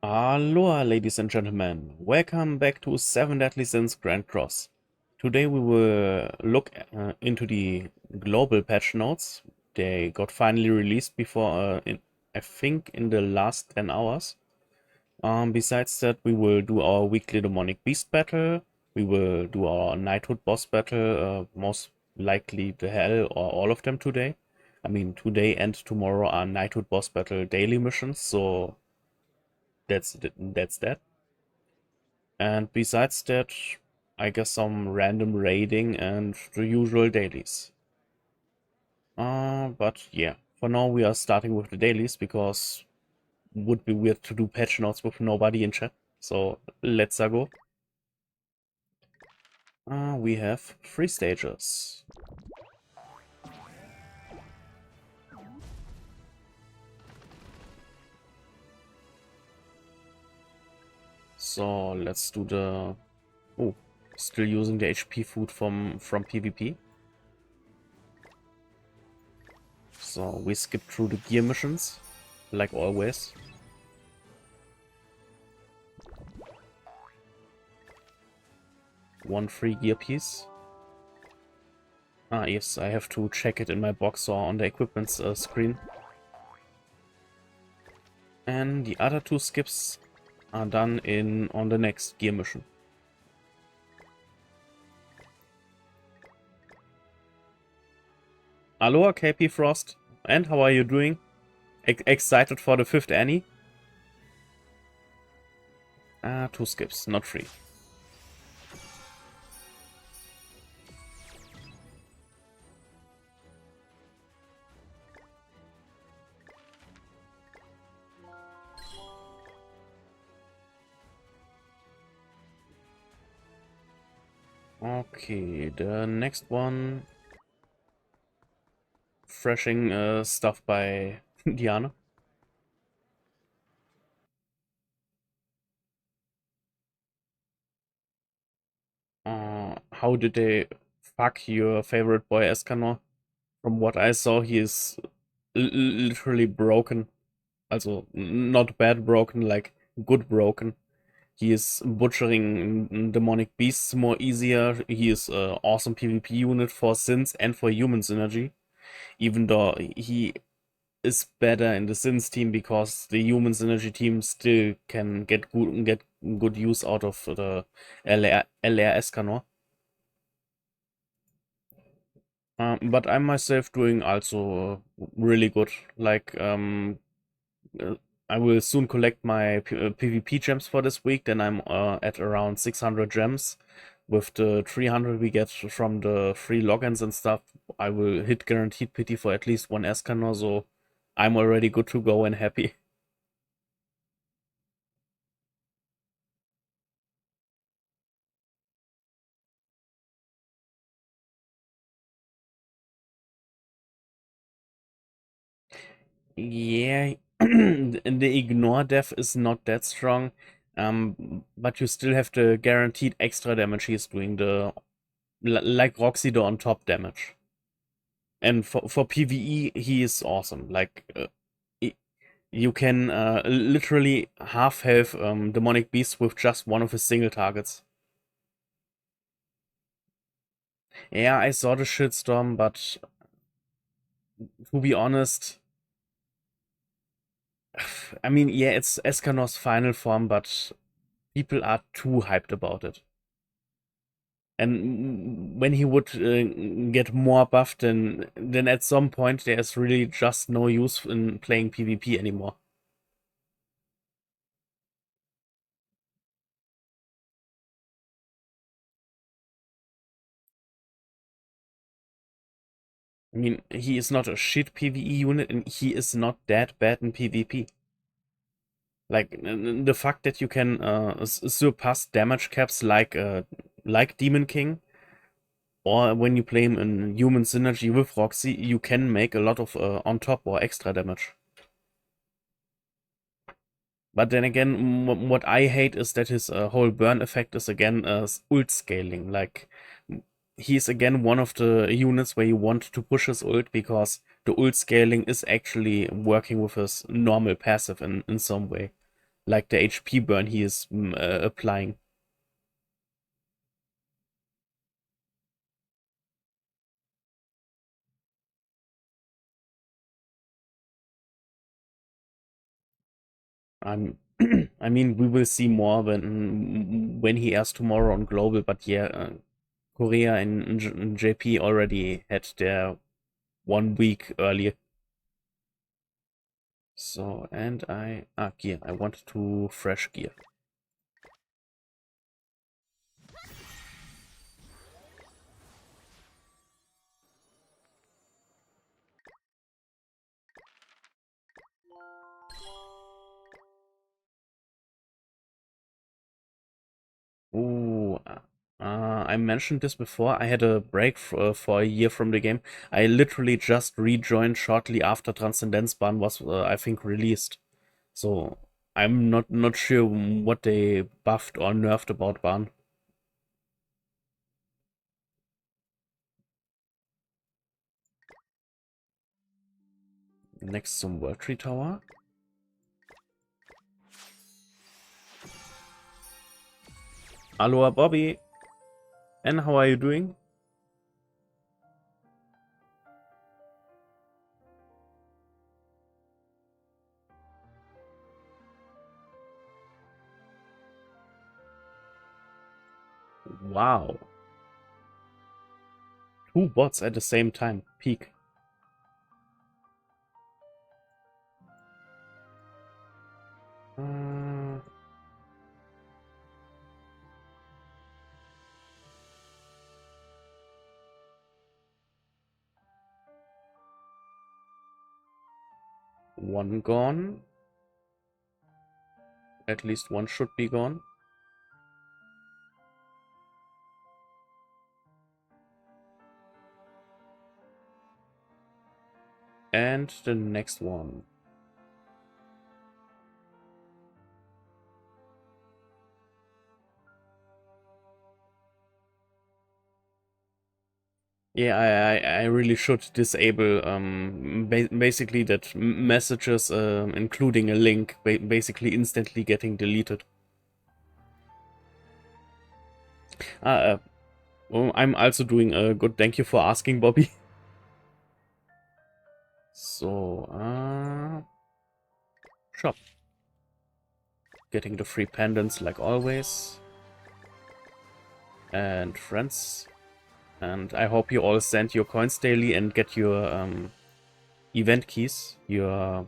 Aloha, ladies and gentlemen. Welcome back to 7 Deadly Sins Grand Cross. Today we will look into the global patch notes. They got finally released before, I think, in the last 10 hours. Besides that, we will do our weekly demonic beast battle. We will do our knighthood boss battle, most likely the hell or all of them today. I mean, today and tomorrow are knighthood boss battle daily missions, so that's that. And besides that, I guess some random raiding and the usual dailies. But yeah, for now we are starting with the dailies because would be weird to do patch notes with nobody in chat. So let's go. We have 3 stages. So let's do the... Oh, still using the HP food from PvP. So we skip through the gear missions, like always. One free gear piece. Ah, yes, I have to check it in my box or on the equipment screen. And the other 2 skips are done on the next gear mission. Aloha, KP Frost. And how are you doing? Excited for the 5th Annie? 2 skips, not 3. Okay, the next one. Freshing stuff by Diana. How did they fuck your favorite boy Escanor? From what I saw, he is literally broken. Also, not bad broken, like good broken. He is butchering demonic beasts more easier. He is an awesome PvP unit for Sins and for human synergy. Even though he is better in the Sins team because the human synergy team still can get good use out of the LR Escanor. But I myself doing also really good. Like uh, I will soon collect my PvP gems for this week. Then I'm at around 600 gems. With the 300 we get from the free logins and stuff, I will hit guaranteed pity for at least one Escanor. So I'm already good to go and happy. Yeah, the ignore def is not that strong, but you still have the guaranteed extra damage he's doing, the like Roxy the on top damage. And for PvE, he is awesome. Like you can literally half health demonic beast with just one of his single targets. Yeah, I saw the shitstorm, but to be honest, I mean, yeah, it's Escanor's final form, but people are too hyped about it. And when he would get more buffed, then at some point there's really just no use in playing PvP anymore. I mean, he is not a shit PvE unit, and he is not that bad in PvP. Like the fact that you can surpass damage caps like Demon King, or when you play him in human synergy with Roxy, you can make a lot of on top or extra damage. But then again, what I hate is that his whole burn effect is again ult scaling. Like, he's again one of the units where you want to push his ult because the ult scaling is actually working with his normal passive in some way. like the HP burn he is applying. I'm I mean, we will see more when he airs tomorrow on Global, but yeah, Korea and JP already had their 1 week earlier. So, and gear. I want to fresh gear. Ooh, I mentioned this before. I had a break for a year from the game. I literally just rejoined shortly after Transcendence Ban was, I think, released. So I'm not sure what they buffed or nerfed about Ban. Next, some World Tree Tower. Aloha, Bobby. And how are you doing? Wow. 2 bots at the same time. Peak. Uh, one gone. At least one should be gone. And the next one. Yeah, I really should disable basically that messages including a link basically instantly getting deleted. Well, I'm also doing a good. Thank you for asking, Bobby. So, shop. Getting the free pendants like always. And friends. And I hope you all send your coins daily and get your event keys. Your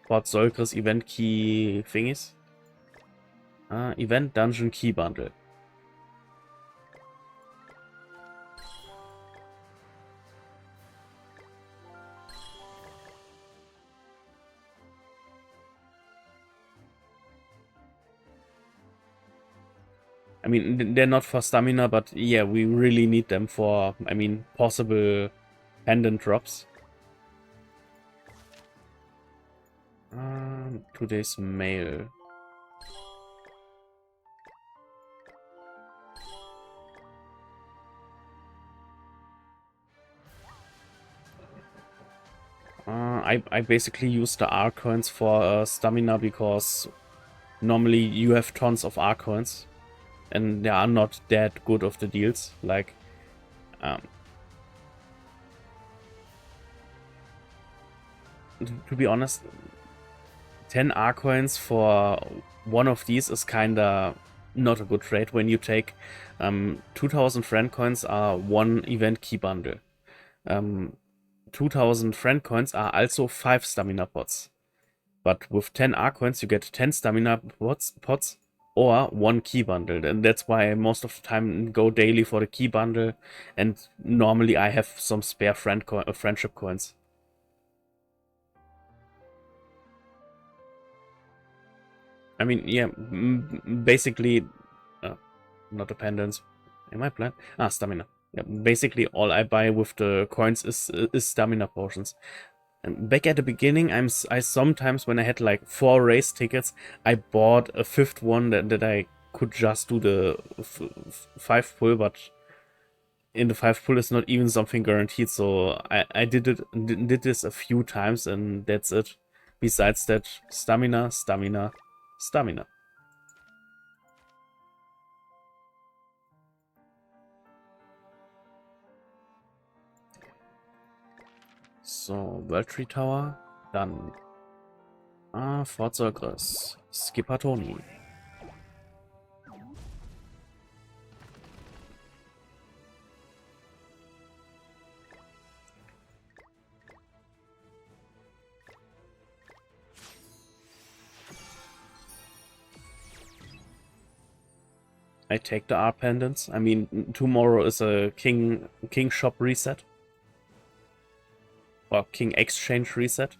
Port Solkris event key thingies. Event Dungeon Key Bundle. I mean, they're not for stamina, but yeah, we really need them for, I mean, possible pendant drops. Today's mail. I basically use the R coins for stamina because normally you have tons of R coins and they are not that good of the deals. Like, to be honest, 10 R coins for one of these is kinda not a good trade when you take 2000 friend coins are one event key bundle. 2000 friend coins are also 5 stamina pots. But with 10 R coins, you get 10 stamina pots or one key bundle. And that's why I most of the time go daily for the key bundle. And normally I have some spare friendship coins. I mean, yeah, basically, not dependence. Am I blind? Stamina. Yeah, basically all I buy with the coins is stamina potions. And back at the beginning, I sometimes, when I had like 4 race tickets, I bought a 5th one that I could just do the 5 pull, but in the 5 pull is not even something guaranteed. So I did this a few times and that's it. Besides that, stamina, stamina, stamina. So, World Tree Tower, dann Fort Cerberus, Skipper-Toni. I take the art pendants. I mean, tomorrow is a king shop reset. Or king exchange reset.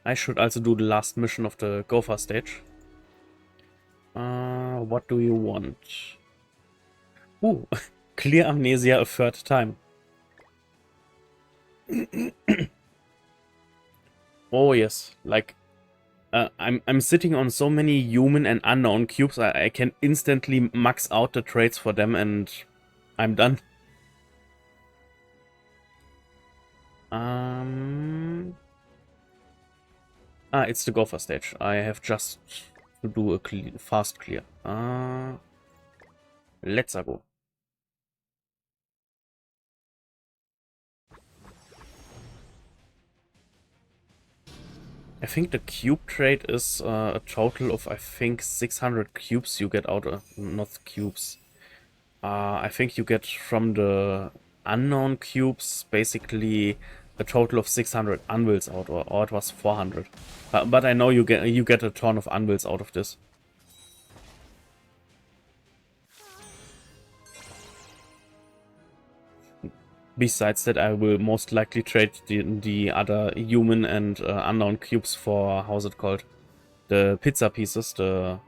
I should also do the last mission of the Gopher stage. What do you want? Ooh, clear amnesia a third time. Oh yes, like I'm sitting on so many human and unknown cubes. I can instantly max out the traits for them, and I'm done. It's the Gopher stage. I have just to do a fast clear. Let's go. I think the cube trait is a total of, I think, 600 cubes you get out of, not cubes. I think you get from the unknown cubes basically a total of 600 unwills out, or it was 400. But I know you get a ton of unwills out of this. Besides that, I will most likely trade the other human and unknown cubes for, how's it called? The pizza pieces, the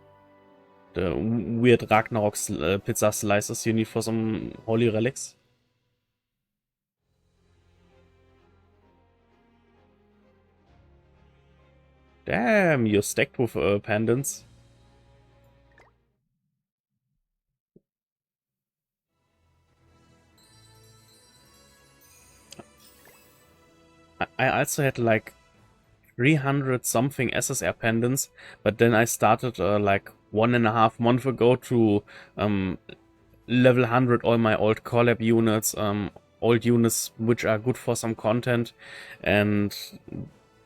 weird Ragnarok pizza slices you need for some holy relics. Damn, you're stacked with pendants. I also had like 300 something SSR pendants, but then I started like 1.5 months ago to level 100 all my old collab units, old units which are good for some content, and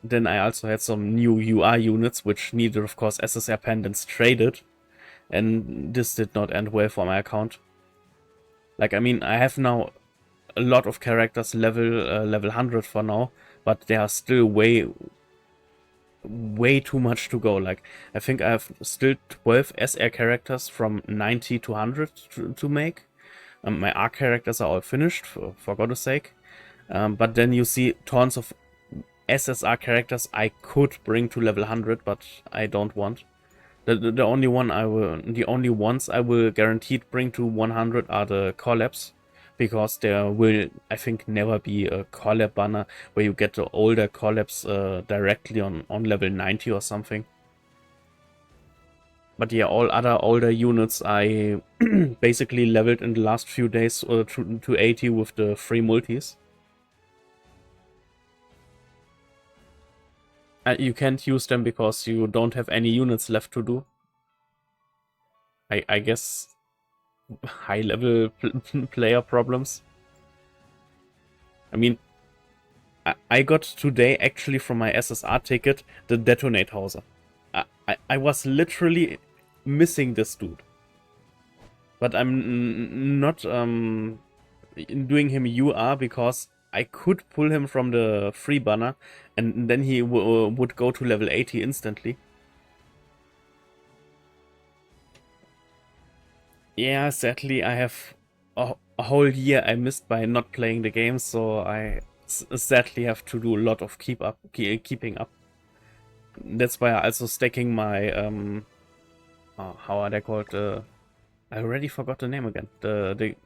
then I also had some new UR units which needed, of course, SSR pendants traded, and this did not end well for my account. Like, I mean, I have now a lot of characters level 100 for now, but there are still way too much to go. Like, I think I have still 12 SR characters from 90 to 100 to make. My ARC characters are all finished, for God's sake. But then you see tons of SSR characters I could bring to level 100, but I don't want. The only ones I will guaranteed bring to 100 are the collabs, because there will, I think, never be a collab banner where you get the older collabs directly on level 90 or something. But yeah, all other older units I basically leveled in the last few days to 80 with the free multis. You can't use them because you don't have any units left to do. I guess high level player problems. I mean, I got today actually from my SSR ticket the Detonate Hauser. I was literally missing this dude. But I'm not doing him UR because I could pull him from the free banner and then he would go to level 80 instantly. Yeah, sadly I have a whole year I missed by not playing the game, so I sadly have to do a lot of keeping up. That's why I also stacking my how are they called? I already forgot the name again. The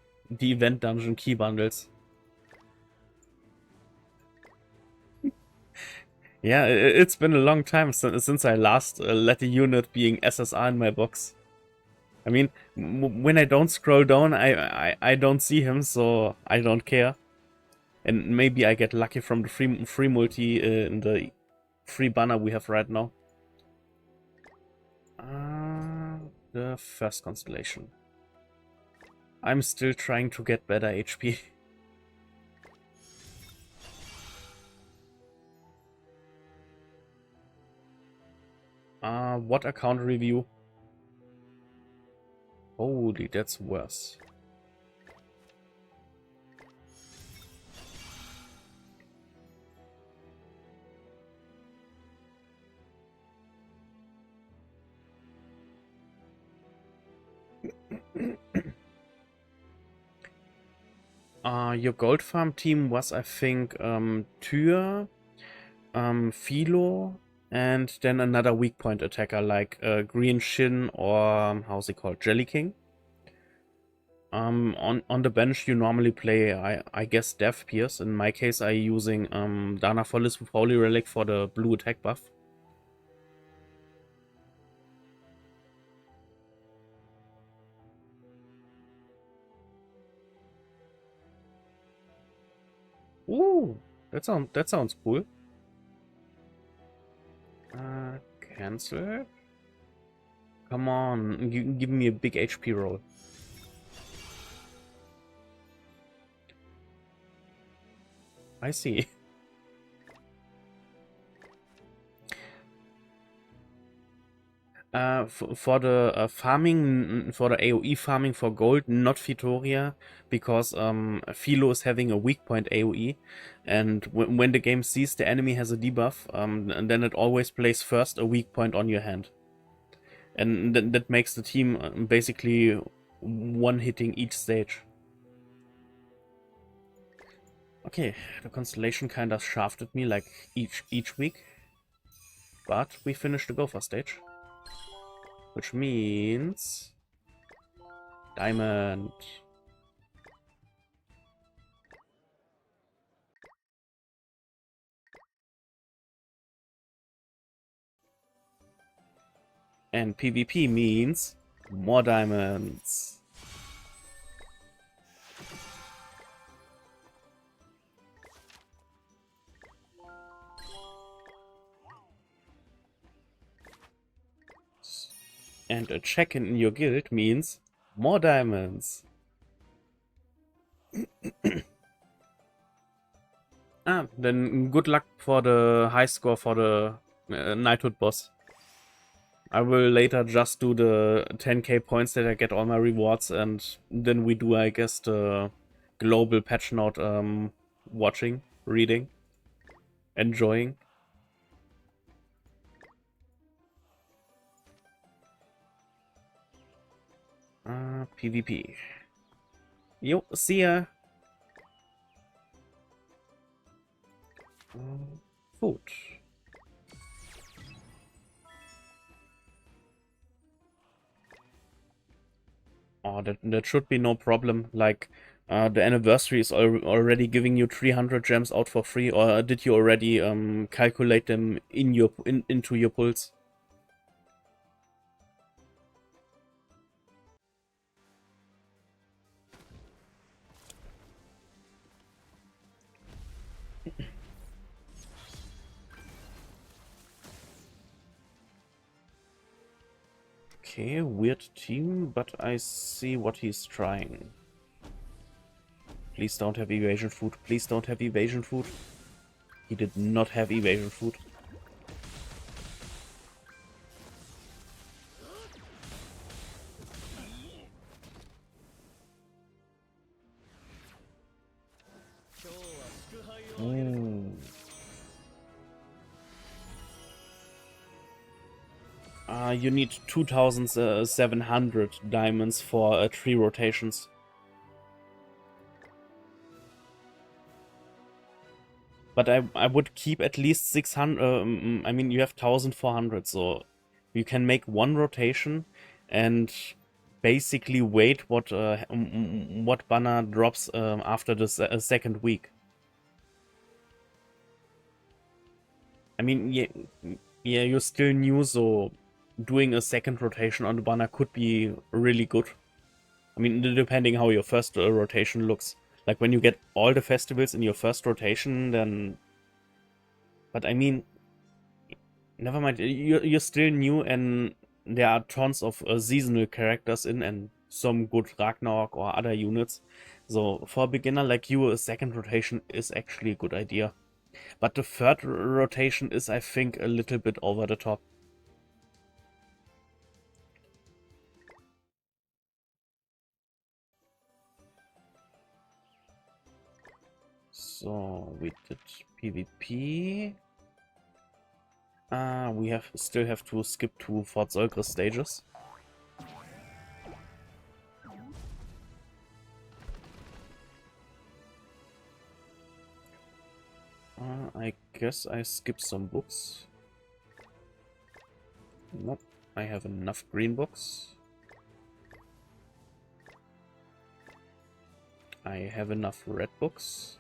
event dungeon key bundles. Yeah, it's been a long time since I last let a unit being SSR in my box. I mean, when I don't scroll down, I don't see him, so I don't care. And maybe I get lucky from the free multi in the free banner we have right now. the first constellation. I'm still trying to get better HP. What account review? Holy, that's worse. Your gold farm team was, I think, Tyr, Philo, and then another weak point attacker like Green Shin or how's it called, Jelly King. On the bench you normally play, I guess, Death Pierce. In my case, I using Dana Follis with Holy Relic for the blue attack buff. Ooh, that sounds cool. Cancel. Come on, give me a big HP roll. I see. For the farming, for the AoE farming for gold, not Vitoria, because Philo is having a weak point AoE, and when the game sees the enemy has a debuff, and then it always plays first a weak point on your hand. And that makes the team basically one-hitting each stage. Okay, the constellation kinda shafted me like each week, but we finished the Gopher stage. Which means diamond. And PvP means more diamonds. And a check-in in your guild means more diamonds. Then good luck for the high score for the Knighthood boss. I will later just do the 10k points that I get all my rewards, and then we do, I guess, the global patch note watching, reading, enjoying. PvP. Yo, see ya. Food. Oh, that should be no problem. Like, the anniversary is already giving you 300 gems out for free, or did you already calculate them into your pulse? Okay, weird team, but I see what he's trying. Please don't have evasion food. Please don't have evasion food. He did not have evasion food. Ooh. You need 2,700 diamonds for 3 rotations. But I would keep at least 600. I mean, you have 1,400, so you can make one rotation and basically wait what banner drops after the second week. I mean, yeah, you're still new, so doing a second rotation on the banner could be really good. I mean, depending how your first rotation looks. Like, when you get all the festivals in your first rotation, then... But I mean, never mind, you're still new, and there are tons of seasonal characters in and some good Ragnarok or other units. So for a beginner like you, a second rotation is actually a good idea. But the third rotation is, I think, a little bit over the top. So we did PvP. We still have to skip to Fort Solgris stages. I guess I skip some books. Nope, I have enough green books. I have enough red books.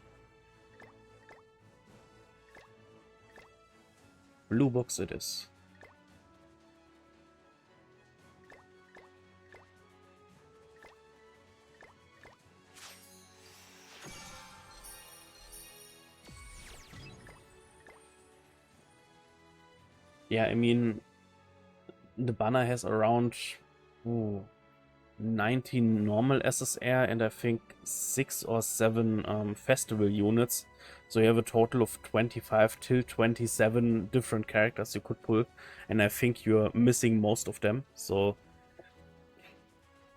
Blue books it is. Yeah, I mean, the banner has around 19 normal SSR and I think 6 or 7 festival units. So you have a total of 25 till 27 different characters you could pull, and I think you're missing most of them. So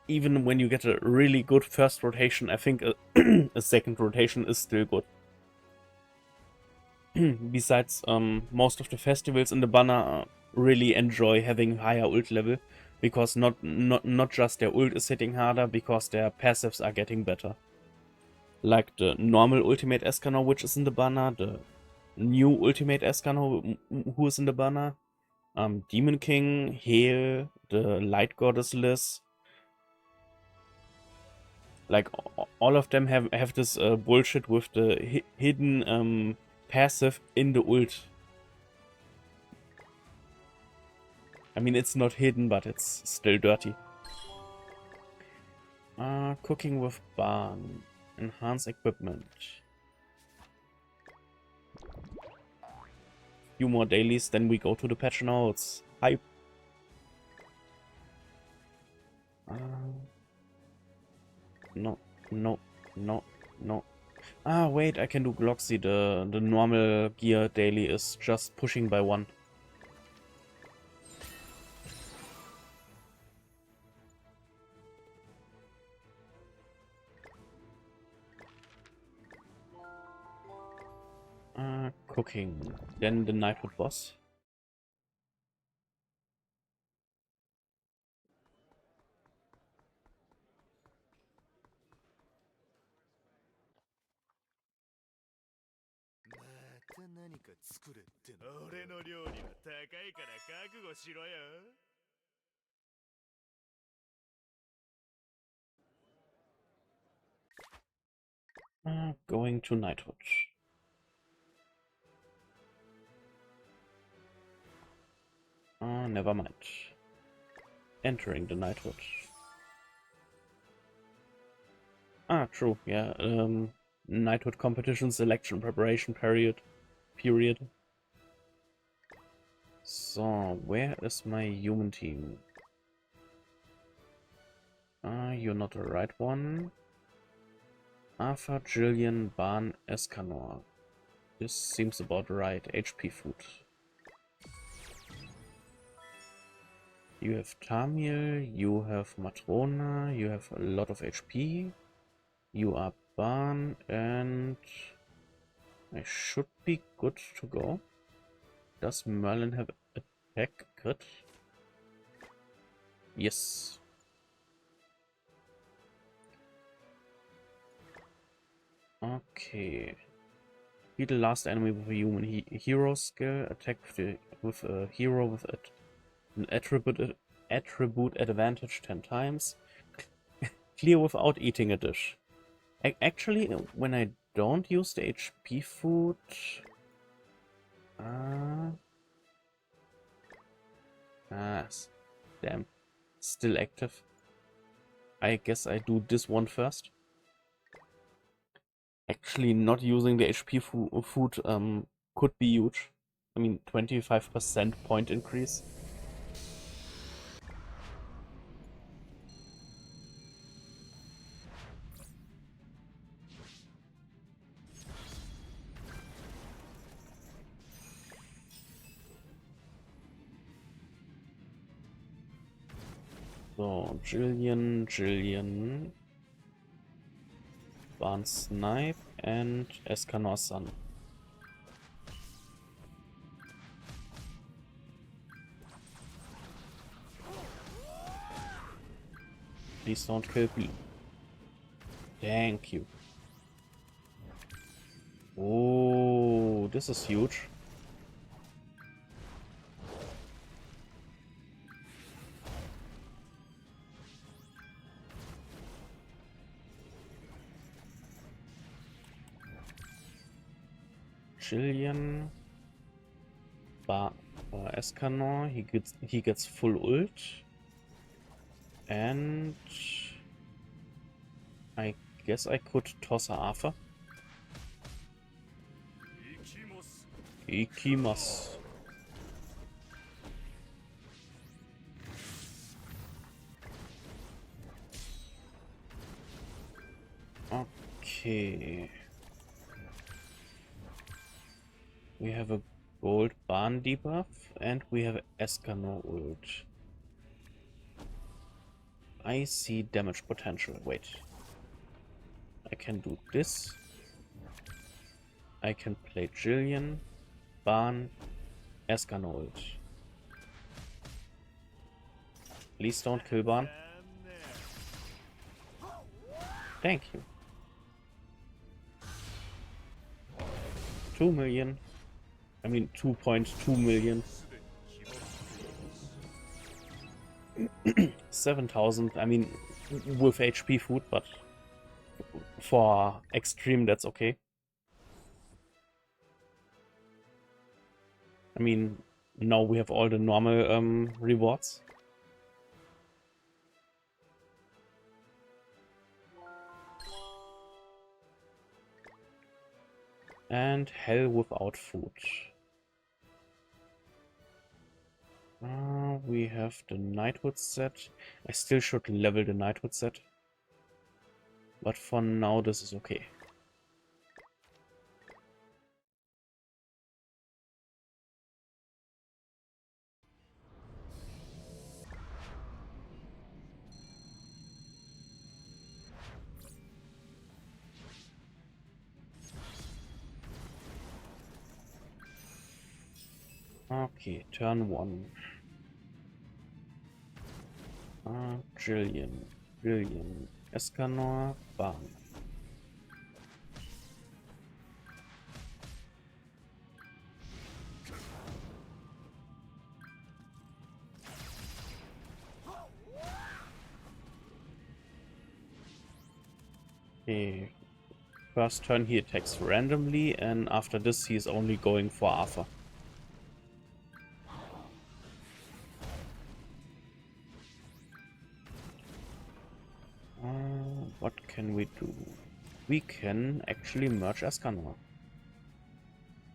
even when you get a really good first rotation, I think a second rotation is still good. Besides, most of the festivals in the banner really enjoy having higher ult level, because not just their ult is hitting harder, because their passives are getting better. Like the normal ultimate Escanor, which is in the banner, the new ultimate Escanor, who is in the banner, Demon King, Hel, the Light Goddess Liz. Like all of them have this bullshit with the hidden passive in the ult. I mean, it's not hidden, but it's still dirty. Cooking with Barn. Enhance equipment. Few more dailies, then we go to the patch notes. Hype. No, no, no, no. Wait, I can do Gloxy. The normal gear daily is just pushing by 1. Cooking. Then the Knighthood boss. Going to Knighthood. Never mind. Entering the Knighthood. True, yeah. Knighthood competition selection preparation period. So, where is my human team? You're not the right one. Arthur, Jillian, Barn, Escanor. This seems about right. HP food. You have Tamil, you have Matrona, you have a lot of HP. You are Barn, and I should be good to go. Does Merlin have attack crit? Yes. Okay. Be the last enemy with a human hero skill. Attack with a hero with an attribute advantage 10 times. Clear without eating a dish. Actually, when I don't use the HP food... damn. Still active. I guess I do this one first. Actually, not using the HP food could be huge. I mean, 25% point increase. So, Jillian, Barn Snipe, and Escanor-san. Please don't kill me. Thank you. Oh, this is huge. Jillian, Escanor, he gets full ult, and I guess I could toss a Arthur. Ikimas. Okay. We have a gold Barn debuff and we have Escanor ult. I see damage potential. Wait. I can do this. I can play Jillian, Barn, Escanor ult. Please don't kill Barn. Thank you. 2 million. I mean 2.2 million. 7,000. I mean with HP food, but for extreme that's okay. I mean now we have all the normal rewards. And hell without food. We have the Knighthood set. I still should level the Knighthood set. But for now this is okay. Okay, turn 1. Jillian, Escanor, Barn. Okay, first turn he attacks randomly, and after this he is only going for Arthur. What can we do? We can actually merge Escanor.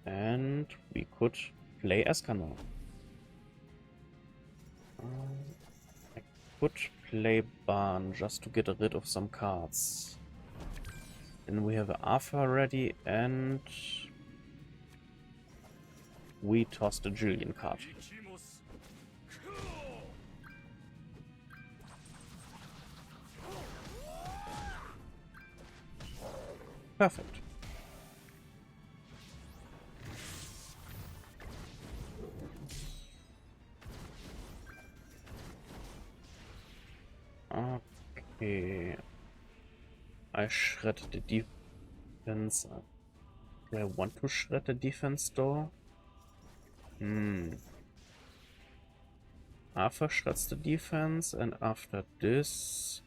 And we could play Escanor. I could play Barn just to get rid of some cards. And we have Arthur ready, and we toss the Jillian card. Perfect. Okay. I shred the defense. Do I want to shred the defense though? Arthur shreds the defense, and after this...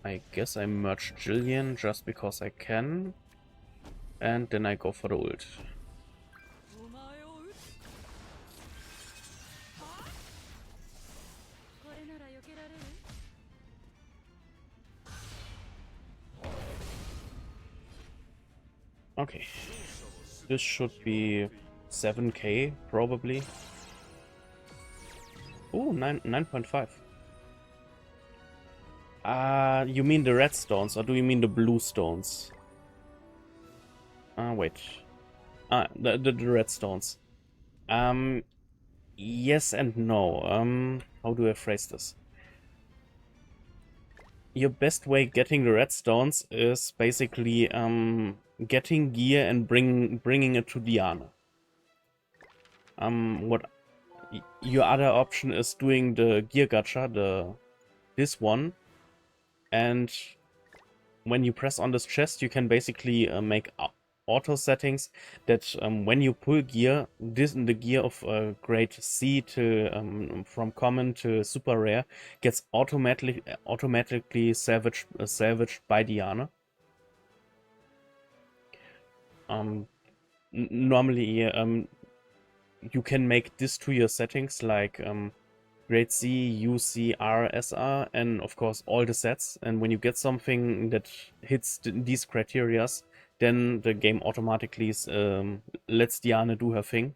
I guess I merge Jillian just because I can. And then I go for the ult. Okay. This should be 7k probably. Oh, 9.5. You mean the red stones, or do you mean the blue stones? Wait. The red stones. Yes and no. How do I phrase this? Your best way getting the redstones is basically getting gear and bringing it to Diana. What your other option is doing the gear gacha, this one, and when you press on this chest, you can basically make auto settings that when you pull gear, the gear of grade C to from common to super rare gets automatically salvaged by Diana. Um, Normally, you can make this to your settings like grade C, U, C, R, S, R, and of course all the sets. And when you get something that hits these criterias, then the game automatically lets Diana do her thing.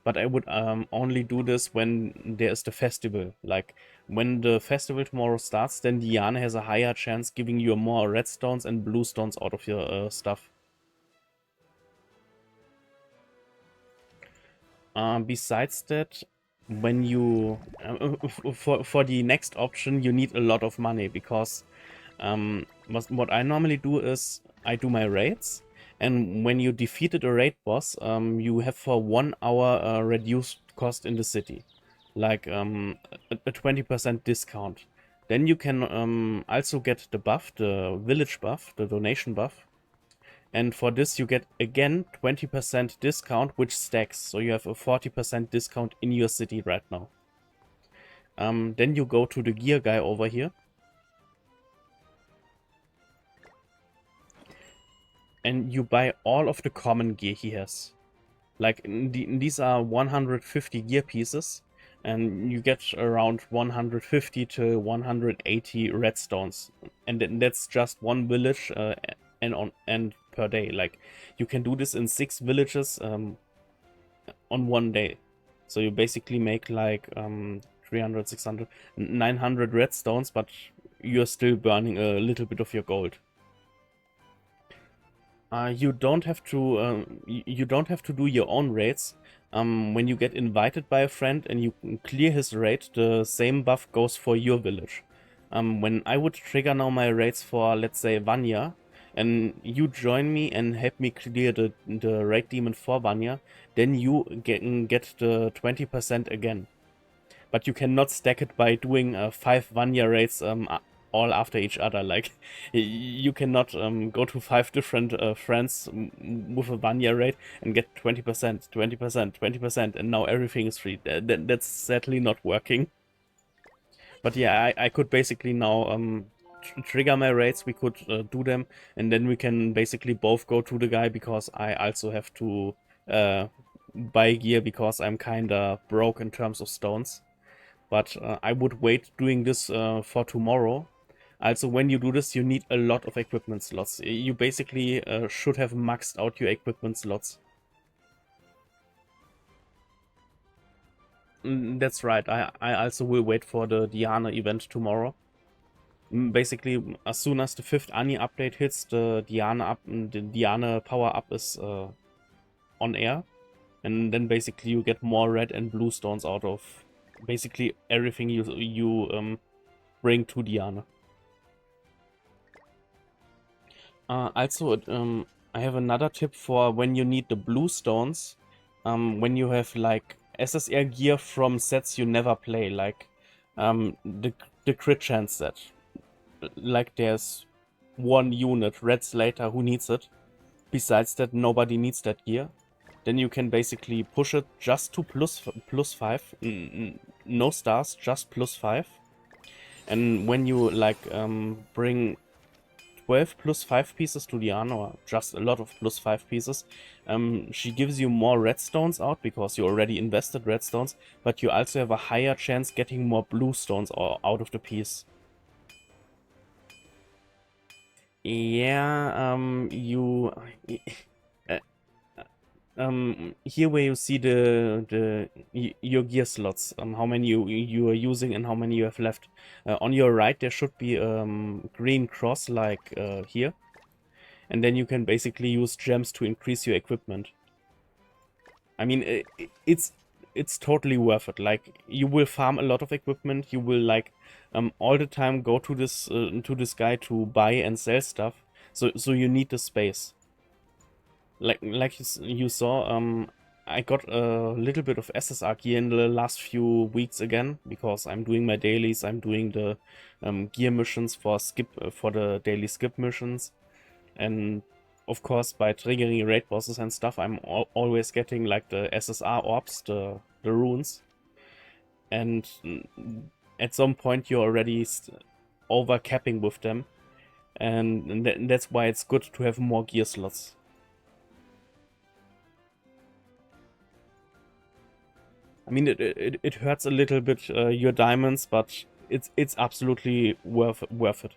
But I would only do this when there is the festival. Like when the festival tomorrow starts, then Diana has a higher chance giving you more red stones and blue stones out of your stuff. Besides that, when you for the next option, you need a lot of money because what I normally do is I do my raids, and when you defeated a raid boss, you have for 1 hour reduced cost in the city, like a 20% discount. Then you can also get the buff, the village buff, the donation buff. And for this you get again 20% discount, which stacks. So you have a 40% discount in your city right now. Then you go to the gear guy over here. And you buy all of the common gear he has. Like these are 150 gear pieces. And you get around 150 to 180 redstones. And that's just one village and per day. Like you can do this in 6 villages on one day. So you basically make like 300, 600, 900 redstones, but you're still burning a little bit of your gold. You don't have to do your own raids. When you get invited by a friend and you clear his raid, the same buff goes for your village. When I would trigger now my raids for, let's say, Vanya, and you join me and help me clear the raid demon for Vanya, then you get the 20% again. But you cannot stack it by doing 5 Vanya raids all after each other. Like, you cannot go to 5 different friends with a Vanya raid and get 20%, 20%, 20%, and now everything is free. That's sadly not working. But yeah, I could basically now trigger my raids, we could do them, and then we can basically both go to the guy, because I also have to buy gear because I'm kinda broke in terms of stones. But I would wait doing this for tomorrow. Also, when you do this, you need a lot of equipment slots. You basically should have maxed out your equipment slots. That's right. I also will wait for the Diana event tomorrow. Basically, as soon as the 5th Ani update hits, the Diana power up is on air. And then basically you get more red and blue stones out of basically everything you bring to Diana. Also, I have another tip for when you need the blue stones. When you have like SSR gear from sets you never play, like the crit chance set. Like there's one unit, Red Slater, who needs it. Besides that, nobody needs that gear. Then you can basically push it just to plus 5. No stars, just plus 5. And when you like bring 12 plus 5 pieces to Diana, or just a lot of plus 5 pieces, she gives you more redstones out because you already invested redstones, but you also have a higher chance getting more blue stones out of the piece. Yeah, here where you see your gear slots, how many you are using and how many you have left. On your right there should be green cross like here, and then you can basically use gems to increase your equipment. I mean, it's it's totally worth it. Like, you will farm a lot of equipment. You will like all the time go to this guy to buy and sell stuff. So you need the space. Like you saw, I got a little bit of SSR gear in the last few weeks again because I'm doing my dailies. I'm doing the gear missions for the daily skip missions, and of course by triggering raid bosses and stuff, I'm always getting like the SSR orbs, the runes, and at some point you're already over capping with them, and that's why it's good to have more gear slots. I mean, it hurts a little bit your diamonds, but it's absolutely worth it.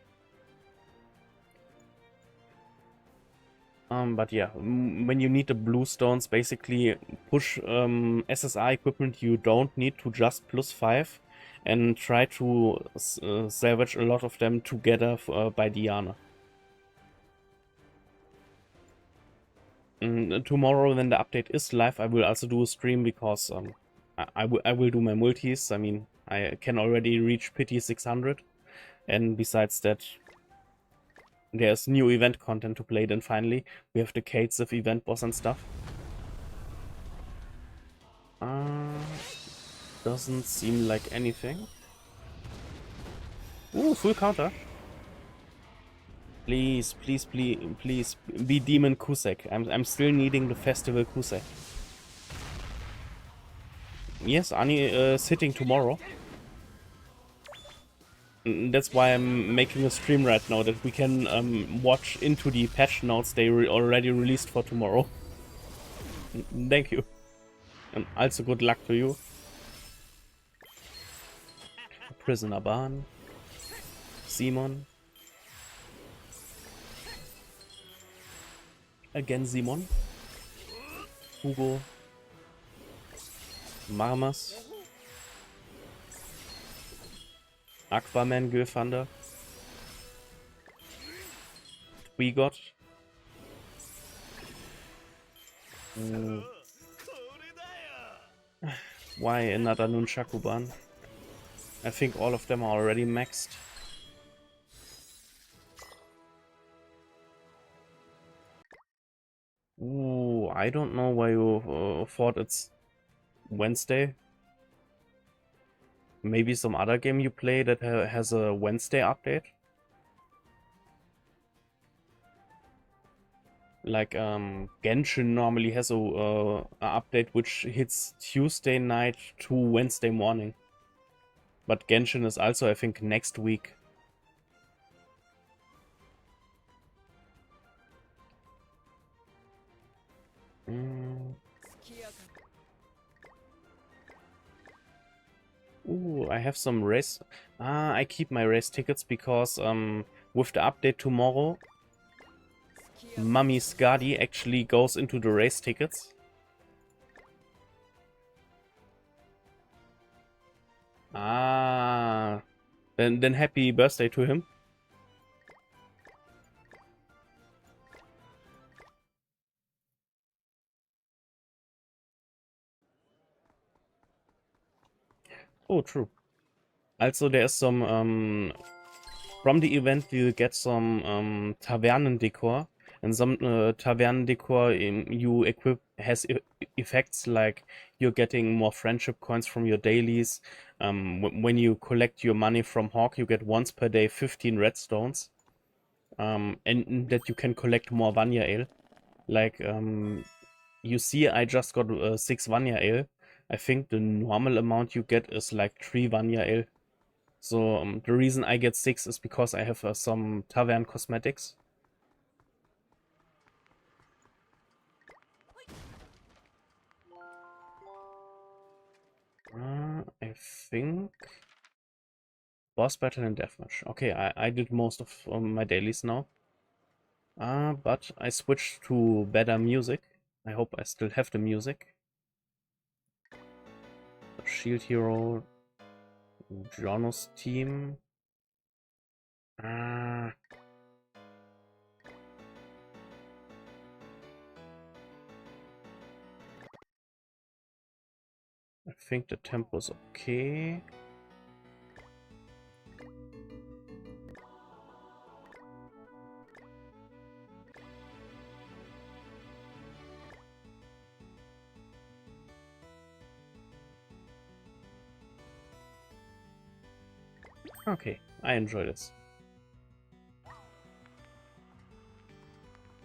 But yeah, when you need the blue stones, basically push SSR equipment you don't need to just +5, and try to salvage a lot of them together by Diana. Tomorrow, when the update is live, I will also do a stream because I will do my multis. I mean, I can already reach pity 600, and besides that, there's new event content to play. Then finally, we have the Kates of event boss and stuff. Doesn't seem like anything. Ooh, full counter. Please, please, please, please be Demon Kusek. I'm still needing the Festival Kusek. Yes, Ani is hitting tomorrow. That's why I'm making a stream right now, that we can watch into the patch notes they already released for tomorrow. Thank you. And also good luck to you. Prisoner Bahn. Simon. Again Simon. Hugo. Marmas. Aquaman Gilfander. Twigot. Why another Nunchaku-ban? I think all of them are already maxed. Ooh, I don't know why you thought it's Wednesday. Maybe some other game you play that has a Wednesday update? Like Genshin normally has a update which hits Tuesday night to Wednesday morning. But Genshin is also, I think, next week. Ooh, I have some race. I keep my race tickets because with the update tomorrow, Mummy Skadi actually goes into the race tickets. Then happy birthday to him. Oh, true. Also, there's some from the event you'll get some Tavernen decor, and some Tavernen decor you equip has effects like you're getting more friendship coins from your dailies. When you collect your money from Hawk, you get once per day 15 redstones, and that you can collect more Vanya Ale. Like you see, I just got 6 Vanya Ale. I think the normal amount you get is like 3 Vanya Ale. So the reason I get 6 is because I have some Tavern cosmetics. I think boss battle and deathmatch. Okay, I did most of my dailies now. But I switched to better music. I hope I still have the music. Shield Hero, Jonas team. I think the tempo's okay. Okay, I enjoy this.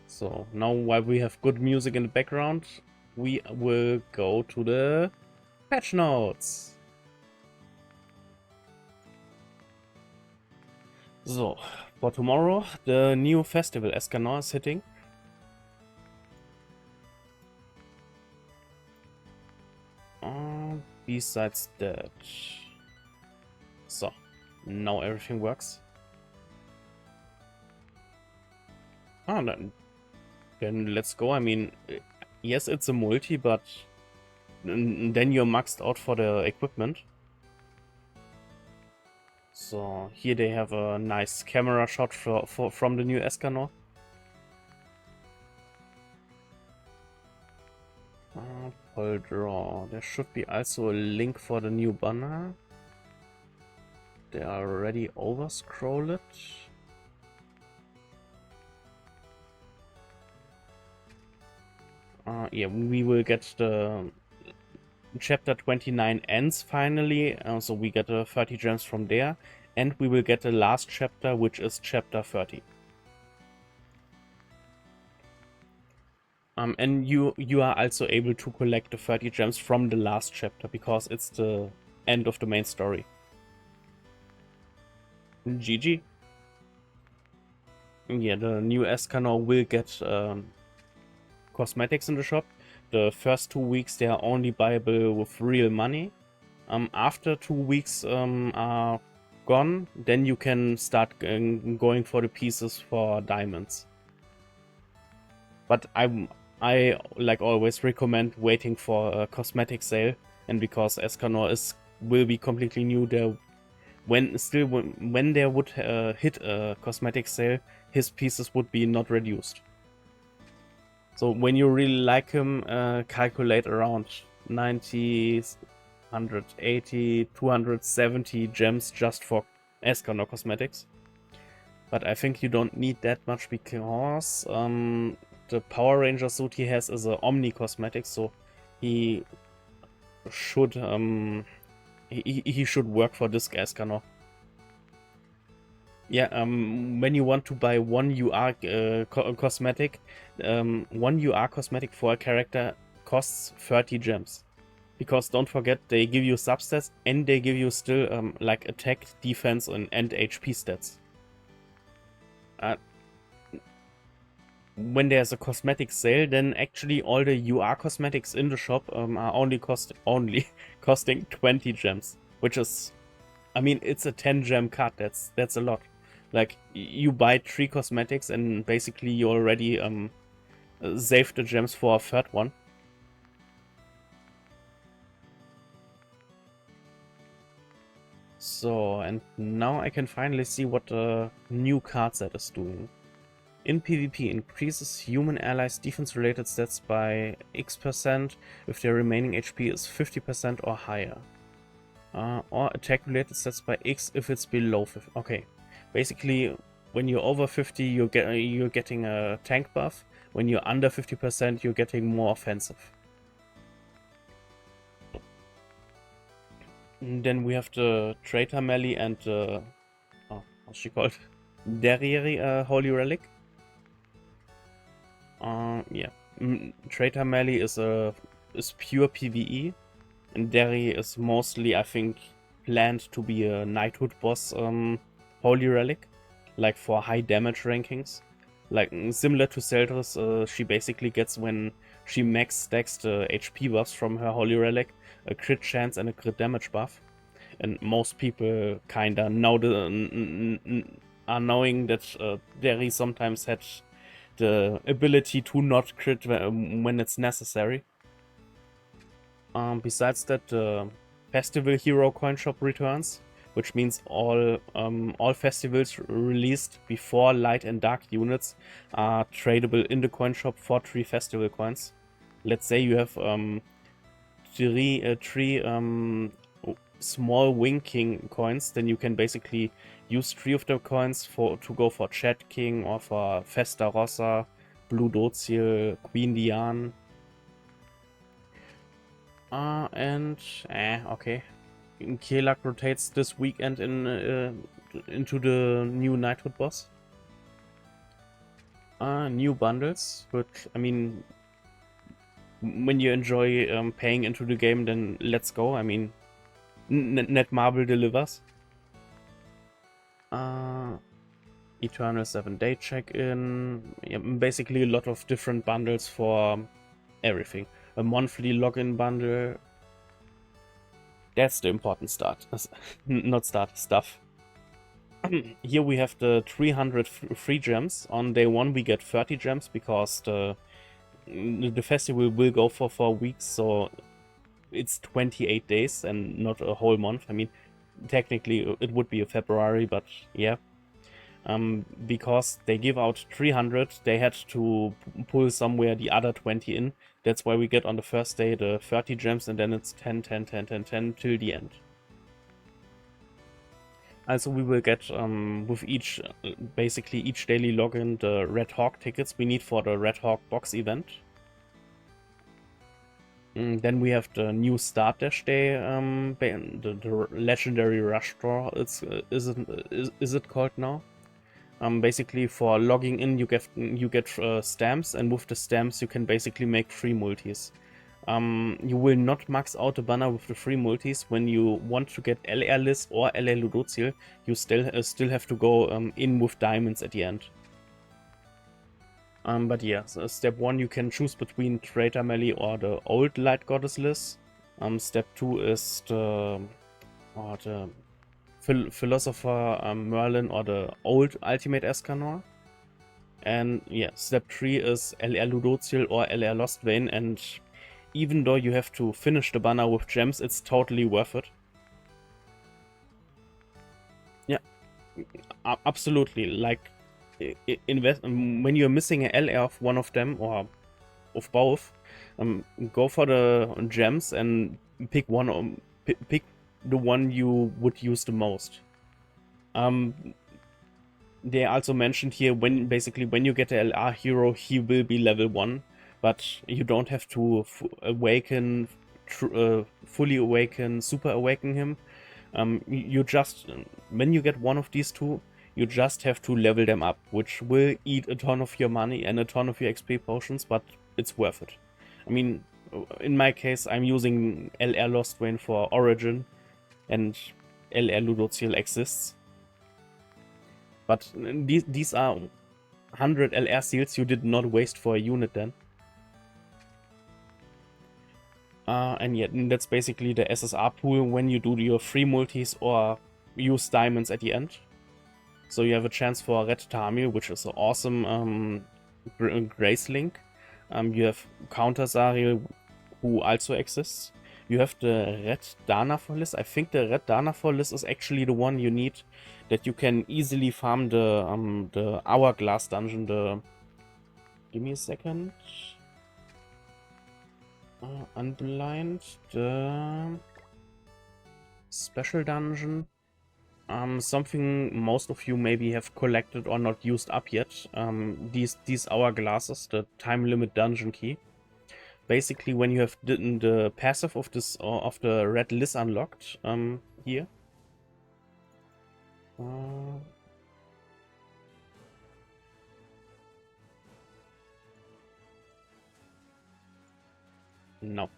So now while we have good music in the background, we will go to the patch notes. So, for tomorrow, the new festival Escanor is hitting. Besides that... So, now everything works. Ah, then let's go. I mean, yes, it's a multi, but then you're maxed out for the equipment. So here they have a nice camera shot from the new Escanor. Poll draw. There should be also a link for the new banner. They are already over-scrolled. Yeah, we will get the chapter 29 ends finally, so we get 30 gems from there, and we will get the last chapter, which is chapter 30. And you are also able to collect the 30 gems from the last chapter, because it's the end of the main story. GG. Yeah, the new Escanor will get cosmetics in the shop. The first 2 weeks they are only buyable with real money. After 2 weeks are gone, then you can start going for the pieces for diamonds. But I like always recommend waiting for a cosmetic sale, and because Escanor will be completely new, there when there would hit a cosmetic sale, his pieces would be not reduced. So when you really like him, calculate around 90, 180, 270 gems just for Escanor cosmetics. But I think you don't need that much, because the Power Ranger suit he has is a Omni cosmetic, so he should he should work for this Escanor. Yeah, when you want to buy one UR cosmetic, one UR cosmetic for a character costs 30 gems. Because don't forget, they give you substats and they give you still like attack, defense, and HP stats. When there's a cosmetic sale, then actually all the UR cosmetics in the shop are only costing 20 gems, which is, I mean, it's a 10 gem card. That's a lot. Like, you buy 3 cosmetics and basically you already saved the gems for a third one. So, and now I can finally see what the new card set is doing. In PvP, increases human allies' defense-related stats by X% if their remaining HP is 50% or higher. Or attack-related stats by X if it's below 50. Okay, basically, when you're over 50, you're getting a tank buff. When you're under 50%, you're getting more offensive. And then we have the Traitor Melee and the... oh, what's she called? Derriere Holy Relic. Yeah. Traitor Melee is pure PvE, and Derry is mostly, I think, planned to be a Knighthood boss Holy Relic, like for high damage rankings. Like, similar to Seldris, she basically gets, when she max stacks the HP buffs from her Holy Relic, a crit chance and a crit damage buff. And most people kinda are knowing that Derry sometimes had the ability to not crit when it's necessary. Besides that, the Festival Hero coin shop returns, which means all festivals released before light and dark units are tradable in the coin shop for 3 festival coins. Let's say you have three small Wing King coins, then you can basically use 3 of the coins to go for Chat King or for Festa Rossa, Blue Dozil, Queen Diane. Okay. Kielak rotates this weekend into the new Knighthood boss. New bundles, which, I mean, when you enjoy paying into the game, then let's go. I mean, Netmarble delivers. Eternal 7-day check-in. Yeah, basically a lot of different bundles for everything. A monthly login bundle. That's the important stuff. Here we have the 300 free gems. On day 1 we get 30 gems because the festival will go for 4 weeks, so it's 28 days and not a whole month. I mean, technically it would be a February, but yeah. Because they give out 300, they had to pull somewhere the other 20 in. That's why we get on the first day the 30 gems, and then it's 10, 10, 10, 10, 10 till the end. Also we will get with basically each daily login the Red Hawk tickets we need for the Red Hawk box event. Then we have the new Start Dash Day, the legendary rush draw. Is it called now? Basically for logging in you get stamps, and with the stamps you can basically make free multis. You will not max out the banner with the free multis. When you want to get LR List or LR Ludozil, you still have to go in with diamonds at the end. But yeah, so step 1 you can choose between Traitor Melee or the old Light Goddess list. Step 2 is the Philosopher Merlin or the old Ultimate Escanor. And yeah, step 3 is LR Ludozil or LR Lost Vein, and even though you have to finish the banner with gems, it's totally worth it. Yeah, absolutely. Like, invest when you're missing an LR of one of them or of both, go for the gems and pick pick the one you would use the most. They also mentioned here when you get the LR hero, he will be level 1, but you don't have to fully awaken, super awaken him. You just, when you get one of these two, you just have to level them up, which will eat a ton of your money and a ton of your XP potions, but it's worth it. I mean, in my case, I'm using LR Lost Vein for Origin, and LR Ludozil exists. But these are 100 LR seals you did not waste for a unit then. And yet that's basically the SSR pool when you do your free multis or use diamonds at the end. So you have a chance for Red Tamil, which is an awesome Grace Link. You have Counter Zariel, who also exists. You have the Red Danafor list. I think the Red Danafor list is actually the one you need, that you can easily farm the Hourglass dungeon. Give me a second. Unblind, the special dungeon. Something most of you maybe have collected or not used up yet. These Hourglasses, the time limit dungeon key. Basically, when you have the passive of this of the red list unlocked, here. No.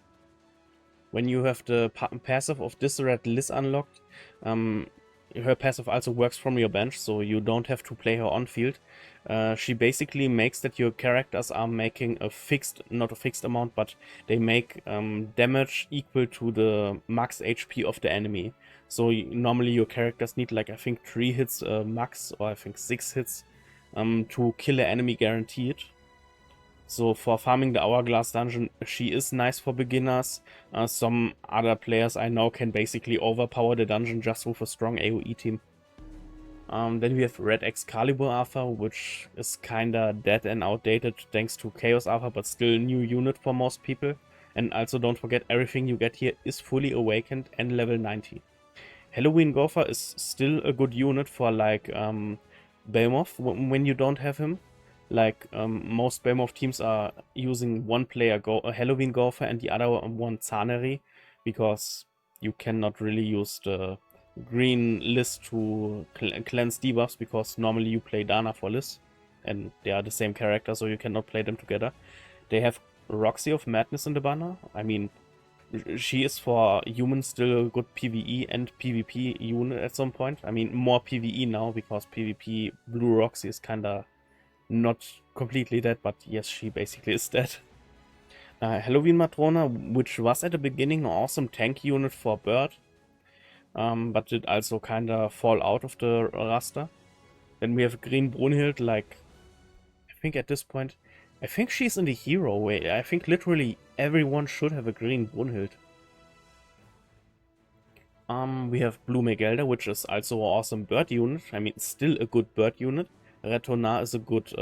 When you have the passive of this red list unlocked, her passive also works from your bench, so you don't have to play her on field. She basically makes that your characters are making a not a fixed amount, but they make damage equal to the max HP of the enemy. So normally your characters need, like, I think 3 hits max, or I think 6 hits to kill an enemy guaranteed. So for farming the Hourglass dungeon, she is nice for beginners. Some other players I know can basically overpower the dungeon just with a strong AoE team. Then we have Red Excalibur Alpha, which is kinda dead and outdated thanks to Chaos Alpha, but still a new unit for most people. And also don't forget, everything you get here is fully awakened and level 90. Halloween Gopher is still a good unit for like Belmoth when you don't have him. Like most Belmoth teams are using one player Halloween Gopher and the other one Zaneri, because you cannot really use the green list to cleanse debuffs, because normally you play Dana for Liz and they are the same character, so you cannot play them together. They have Roxy of Madness in the banner. I mean, she is for humans still a good PvE and PvP unit at some point. I mean, more PvE now, because PvP Blue Roxy is kinda not completely dead, but yes, she basically is dead. Halloween Matrona, which was at the beginning an awesome tank unit for Bird, but did also kinda fall out of the raster. Then we have Green Brunhild, like, I think at this point, I think she's in the hero way. I think literally everyone should have a Green Brunhild. We have Blue Megelda, which is also an awesome bird unit. I mean, still a good bird unit. Retona is a good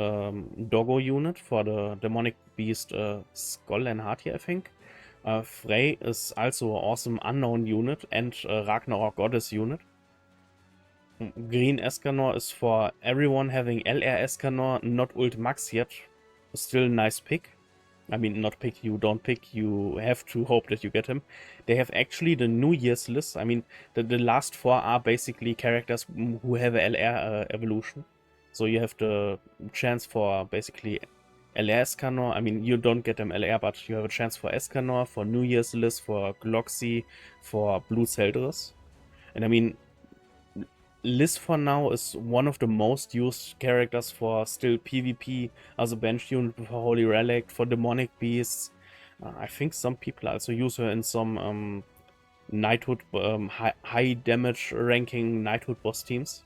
doggo unit for the demonic beast Skull and Heart here, I think. Frey is also an awesome unknown unit and Ragnarok Goddess unit. Green Escanor is for everyone having LR Escanor, not ult max yet. Still a nice pick. I mean, not pick, you don't pick, you have to hope that you get him. They have actually the New Year's list. I mean, the last four are basically characters who have a LR evolution. So you have the chance for basically LR Escanor. I mean, you don't get them LR, but you have a chance for Escanor, for New Year's list, for Gloxy, for Blue Celdris. And I mean, Liz for now is one of the most used characters for still PvP as a bench unit for Holy Relic, for Demonic Beasts. I think some people also use her in some Knighthood, high damage ranking Knighthood boss teams.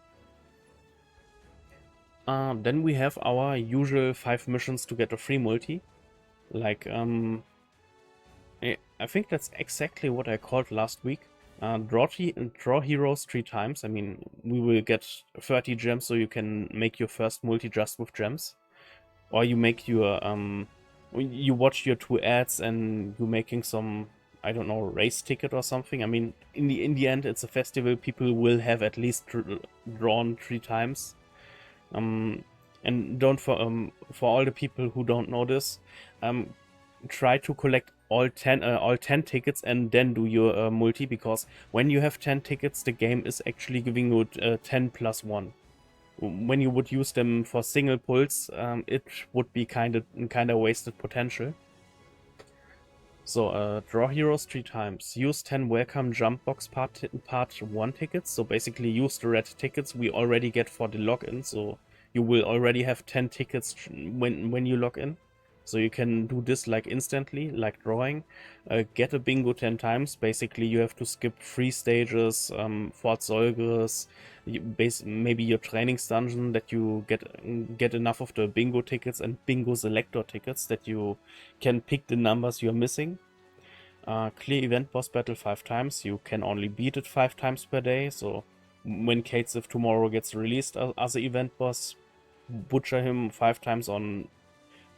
Then we have our usual 5 missions to get a free multi. Like, I think that's exactly what I called last week. Draw heroes 3 times. I mean, we will get 30 gems, so you can make your first multi just with gems. Or you make your, you watch your 2 ads and you're making some, I don't know, race ticket or something. I mean, in the end, it's a festival. People will have at least drawn 3 times. And don't for all the people who don't know this, try to collect all 10 tickets and then do your multi, because when you have 10 tickets, the game is actually giving you 10 plus 1. When you would use them for single pulls, it would be kind of wasted potential. So draw heroes 3 times. Use 10 welcome jump box part 1 tickets. So basically use the red tickets we already get for the login. So you will already have 10 tickets when you log in. So you can do this like instantly, like drawing. Get a bingo 10 times. Basically you have to skip 3 stages, Fort Solgris, maybe your trainings dungeon, that you get enough of the bingo tickets and bingo selector tickets that you can pick the numbers you're missing. Clear event boss battle 5 times. You can only beat it 5 times per day. So when Kate Sif tomorrow gets released as an event boss, butcher him 5 times on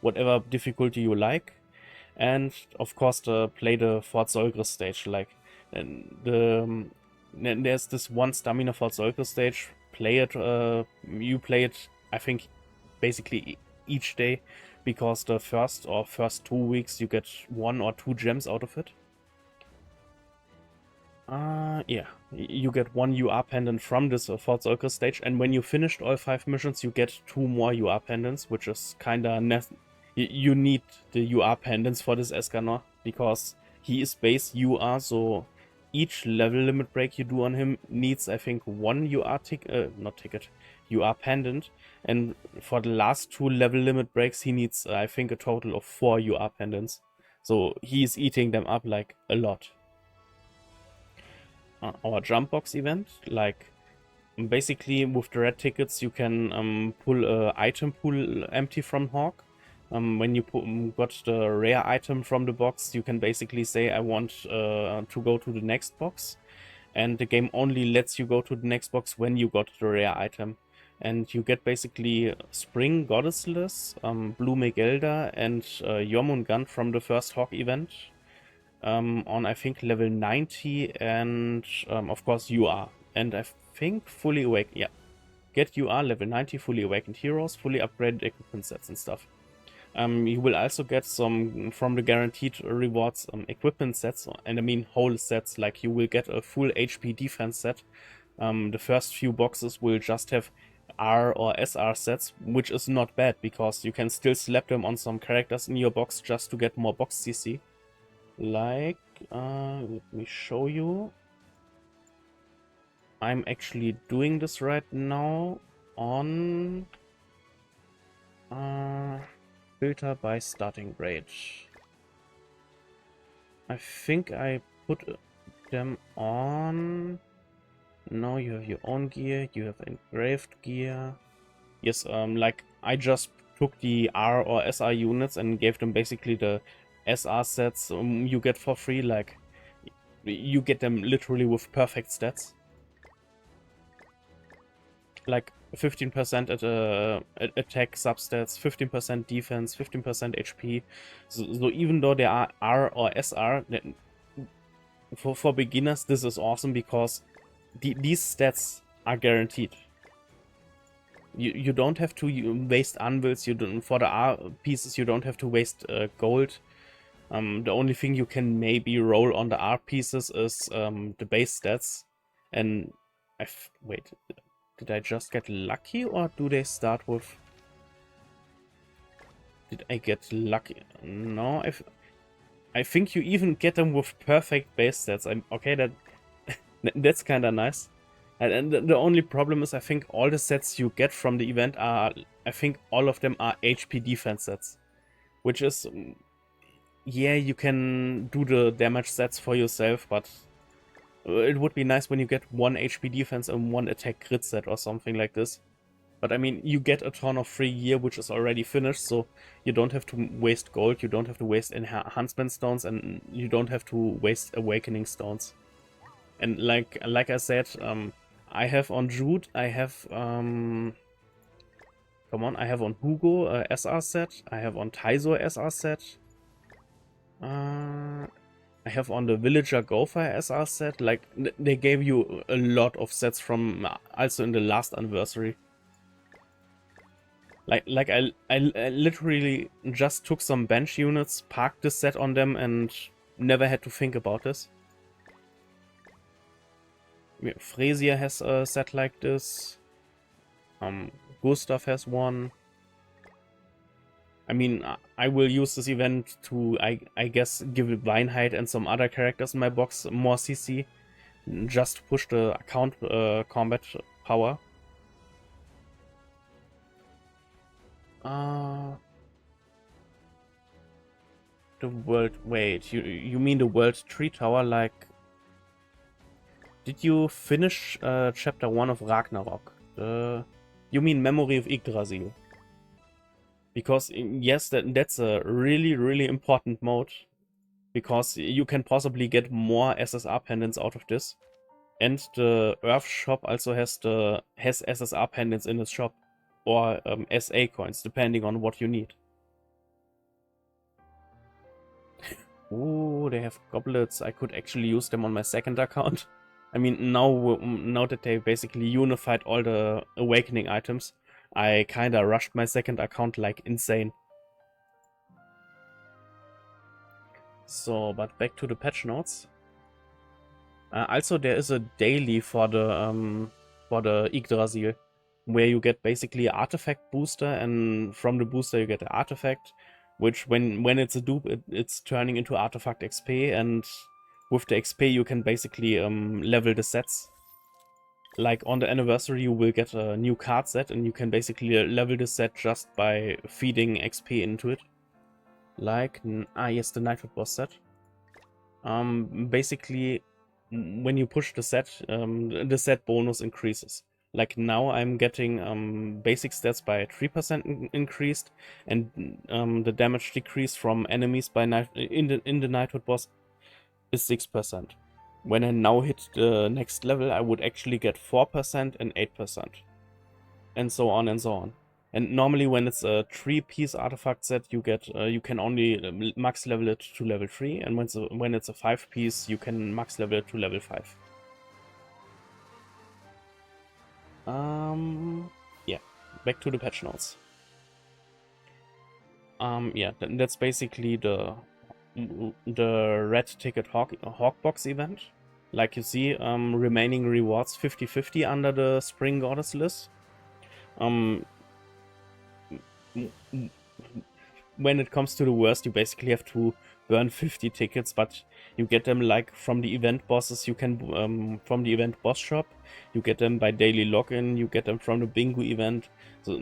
whatever difficulty you like. And of course play the Fort Solgris stage. Like, there's this one stamina Fort Solgris stage. Play it, you play it, I think, basically each day, because the first 2 weeks you get 1 or 2 gems out of it. Yeah, you get 1 UR pendant from this Fort Solgris stage, and when you finished all 5 missions, you get 2 more UR pendants, which is kinda you need the UR pendants for this Escanor, because he is base UR, so each level limit break you do on him needs, I think, 1 UR pendant, and for the last 2 level limit breaks he needs, I think, a total of 4 UR pendants. So he's eating them up like a lot. Our jump box event, like, basically with the red tickets you can pull a item pool empty from Hawk. When you got the rare item from the box, you can basically say, I want to go to the next box, and the game only lets you go to the next box when you got the rare item. And you get basically Spring Goddessless, Blue Megelda, and Jormungand from the first Hawk event. on I think level 90, and of course you are. And I think fully awake, yeah. Get you are level 90, fully awakened heroes, fully upgraded equipment sets and stuff. You will also get some from the guaranteed rewards equipment sets, and I mean whole sets, like you will get a full HP defense set. The first few boxes will just have R or SR sets, which is not bad, because you can still slap them on some characters in your box just to get more box CC. Like, let me show you. I'm actually doing this right now on filter by starting grade. I think I put them on. No, you have your own gear, you have engraved gear. Yes, like I just took the R or SR units and gave them basically the SR sets you get for free. Like, you get them literally with perfect stats. Like 15% at attack substats, 15% defense, 15% HP. So even though they are R or SR, for beginners this is awesome, because these stats are guaranteed. You don't have to waste anvils. You don't, for the R pieces you don't have to waste gold. The only thing you can maybe roll on the R pieces is the base stats. And wait, did I just get lucky, or do they start with... Did I get lucky? No, I think you even get them with perfect base stats. Okay, that's kind of nice. And the only problem is, I think all the sets you get from the event are... I think all of them are HP defense sets. Which is... Yeah, you can do the damage sets for yourself, but... It would be nice when you get 1 HP defense and 1 attack crit set or something like this. But I mean, you get a ton of free gear, which is already finished, so you don't have to waste gold, you don't have to waste enhancement stones, and you don't have to waste awakening stones. And like I said, I have on Jude, I have come on, I have on Hugo SR set, I have on Taizo SR set. I have on the Villager Gopher SR set. Like, they gave you a lot of sets from also in the last anniversary. Like I literally just took some bench units, parked this set on them, and never had to think about this. Frasier has a set like this. Gustav has one. I mean, I will use this event to, I guess, give Weinheit and some other characters in my box more CC, just to push the account combat power. The world... Wait, you mean the World Tree Tower? Like, did you finish chapter 1 of Ragnarok? You mean Memory of Yggdrasil? Because yes, that's a really important mode, because you can possibly get more SSR pendants out of this, and the Earth shop also has SSR pendants in its shop, or SA coins, depending on what you need. Ooh, they have goblets. I could actually use them on my second account. I mean, now that they basically unified all the awakening items, I kinda rushed my second account like insane. So, but back to the patch notes. Also, there is a daily for the Yggdrasil, where you get basically an artifact booster, and from the booster you get an artifact, which when it's a dupe, it's turning into artifact XP, and with the XP you can basically level the sets. Like on the anniversary you will get a new card set, and you can basically level the set just by feeding XP into it. Like, yes, the Knighthood boss set. Basically, when you push the set bonus increases. Like now I'm getting basic stats by 3% increased, and the damage decrease from enemies by in the Knighthood boss is 6%. When I now hit the next level, I would actually get 4% and 8%. And so on and so on. And normally when it's a 3-piece artifact set, you get you can only max level it to level 3, and when it's a 5-piece, you can max level it to level 5. Yeah, back to the patch notes. Yeah, that's basically the red ticket hawk box event. Like you see, remaining rewards 50-50 under the Spring Goddess list. When it comes to the worst, you basically have to burn 50 tickets, but you get them like from the event bosses. You can from the event boss shop. You get them by daily login. You get them from the bingo event. So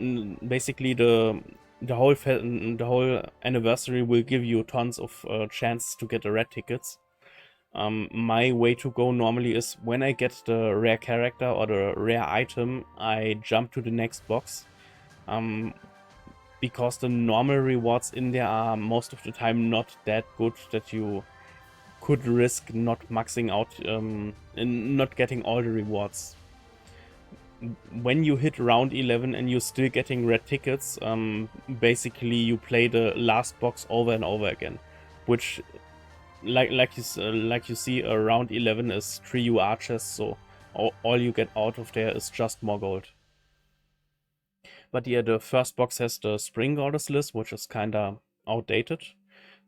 basically, the whole anniversary will give you tons of chance to get the red tickets. My way to go normally is when I get the rare character or the rare item, I jump to the next box. Because the normal rewards in there are most of the time not that good that you could risk not maxing out and not getting all the rewards. When you hit round 11 and you're still getting red tickets, basically you play the last box over and over again, which like you see, round 11 is 3 UR chests, so all you get out of there is just more gold. But yeah, the first box has the Spring Goddess list, which is kinda outdated.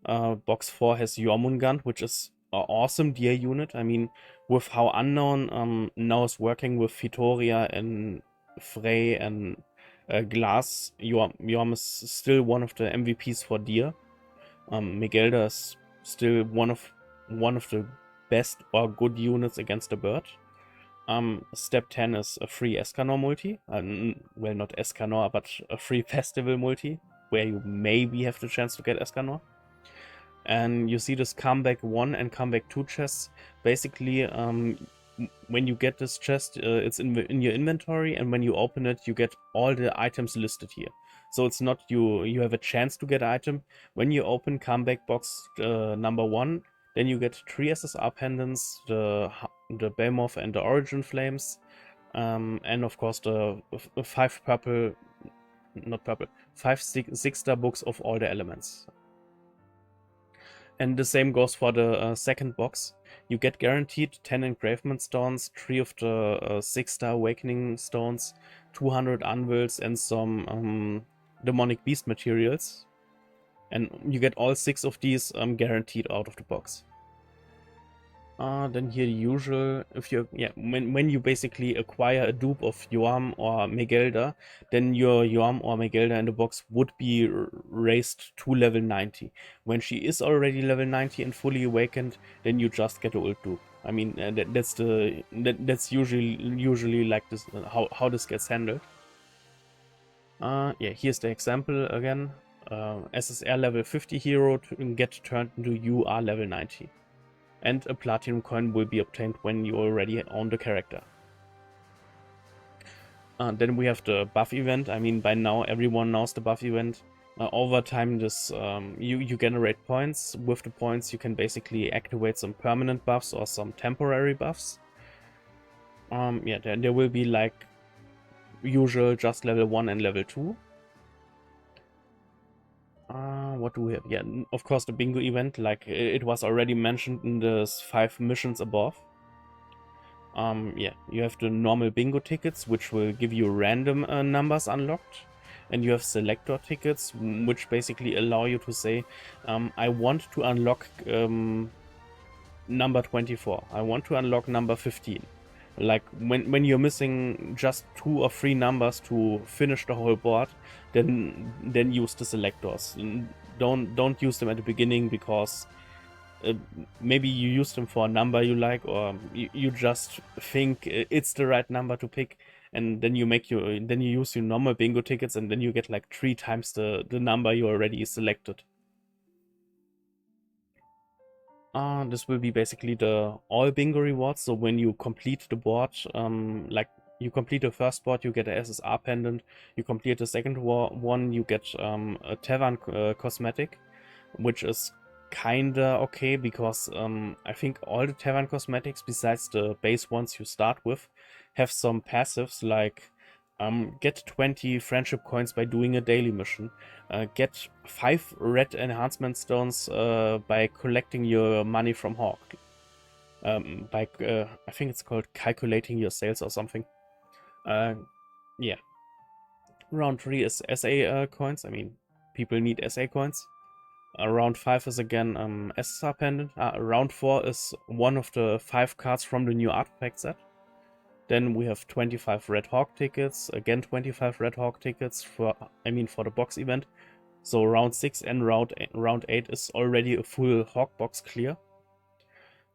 Box 4 has Jormungand, which is an awesome DA unit. I mean, with how Unknown now is working with Fitoria and Frey and Glass, Jorm is still one of the MVPs for Deer. Megelda is still one of the best or good units against the bird. Step 10 is a free Escanor multi. Well, not Escanor, but a free festival multi, where you maybe have the chance to get Escanor. And you see this comeback 1 and comeback 2 chests. Basically, when you get this chest, it's in your inventory, and when you open it, you get all the items listed here. So it's not you have a chance to get an item. When you open comeback box number 1, then you get 3 SSR pendants, the Belmoth and the Origin Flames, and of course the 5 6-star books of all the elements. And the same goes for the second box. You get guaranteed 10 engravement stones, 3 of the 6-star awakening stones, 200 anvils, and some demonic beast materials. And you get all 6 of these guaranteed out of the box. Then here the usual, if you when you basically acquire a dupe of Jorm or Megelda, then your Jorm or Megelda in the box would be raised to level 90. When she is already level 90 and fully awakened, then you just get a ult dupe. I mean, that's usually like this, how this gets handled. Yeah, here's the example again. SSR level 50 hero get turned into UR level 90. And a platinum coin will be obtained when you already own the character. Then we have the buff event. I mean, by now everyone knows the buff event. Over time, this you generate points. With the points, you can basically activate some permanent buffs or some temporary buffs. Yeah, there will be like usual just level 1 and level 2. What do we have? Yeah, of course the bingo event, like it was already mentioned in the 5 missions above. Yeah, you have the normal bingo tickets, which will give you random numbers unlocked. And you have selector tickets, which basically allow you to say, I want to unlock number 24. I want to unlock number 15. Like when you're missing just 2 or 3 numbers to finish the whole board, then use the selectors. Don't use them at the beginning, because maybe you use them for a number you like, or you just think it's the right number to pick, and then you use your normal bingo tickets, and then you get like 3 times the number you already selected. This will be basically the all bingo rewards. So when you complete the board, like you complete the first board, you get a SSR pendant. You complete the second one, you get a tavern cosmetic, which is kinda okay, because I think all the tavern cosmetics, besides the base ones you start with, have some passives like Get 20 friendship coins by doing a daily mission. Get 5 red enhancement stones by collecting your money from Hawk. I think it's called calculating your sales or something. Yeah. Round 3 is SA coins. I mean, people need SA coins. Round 5 is again SSR pendant. Round 4 is one of the 5 cards from the new artifact set. Then we have 25 Red Hawk tickets, again 25 Red Hawk tickets for the box event. So round 6 and round 8 is already a full Hawk box clear.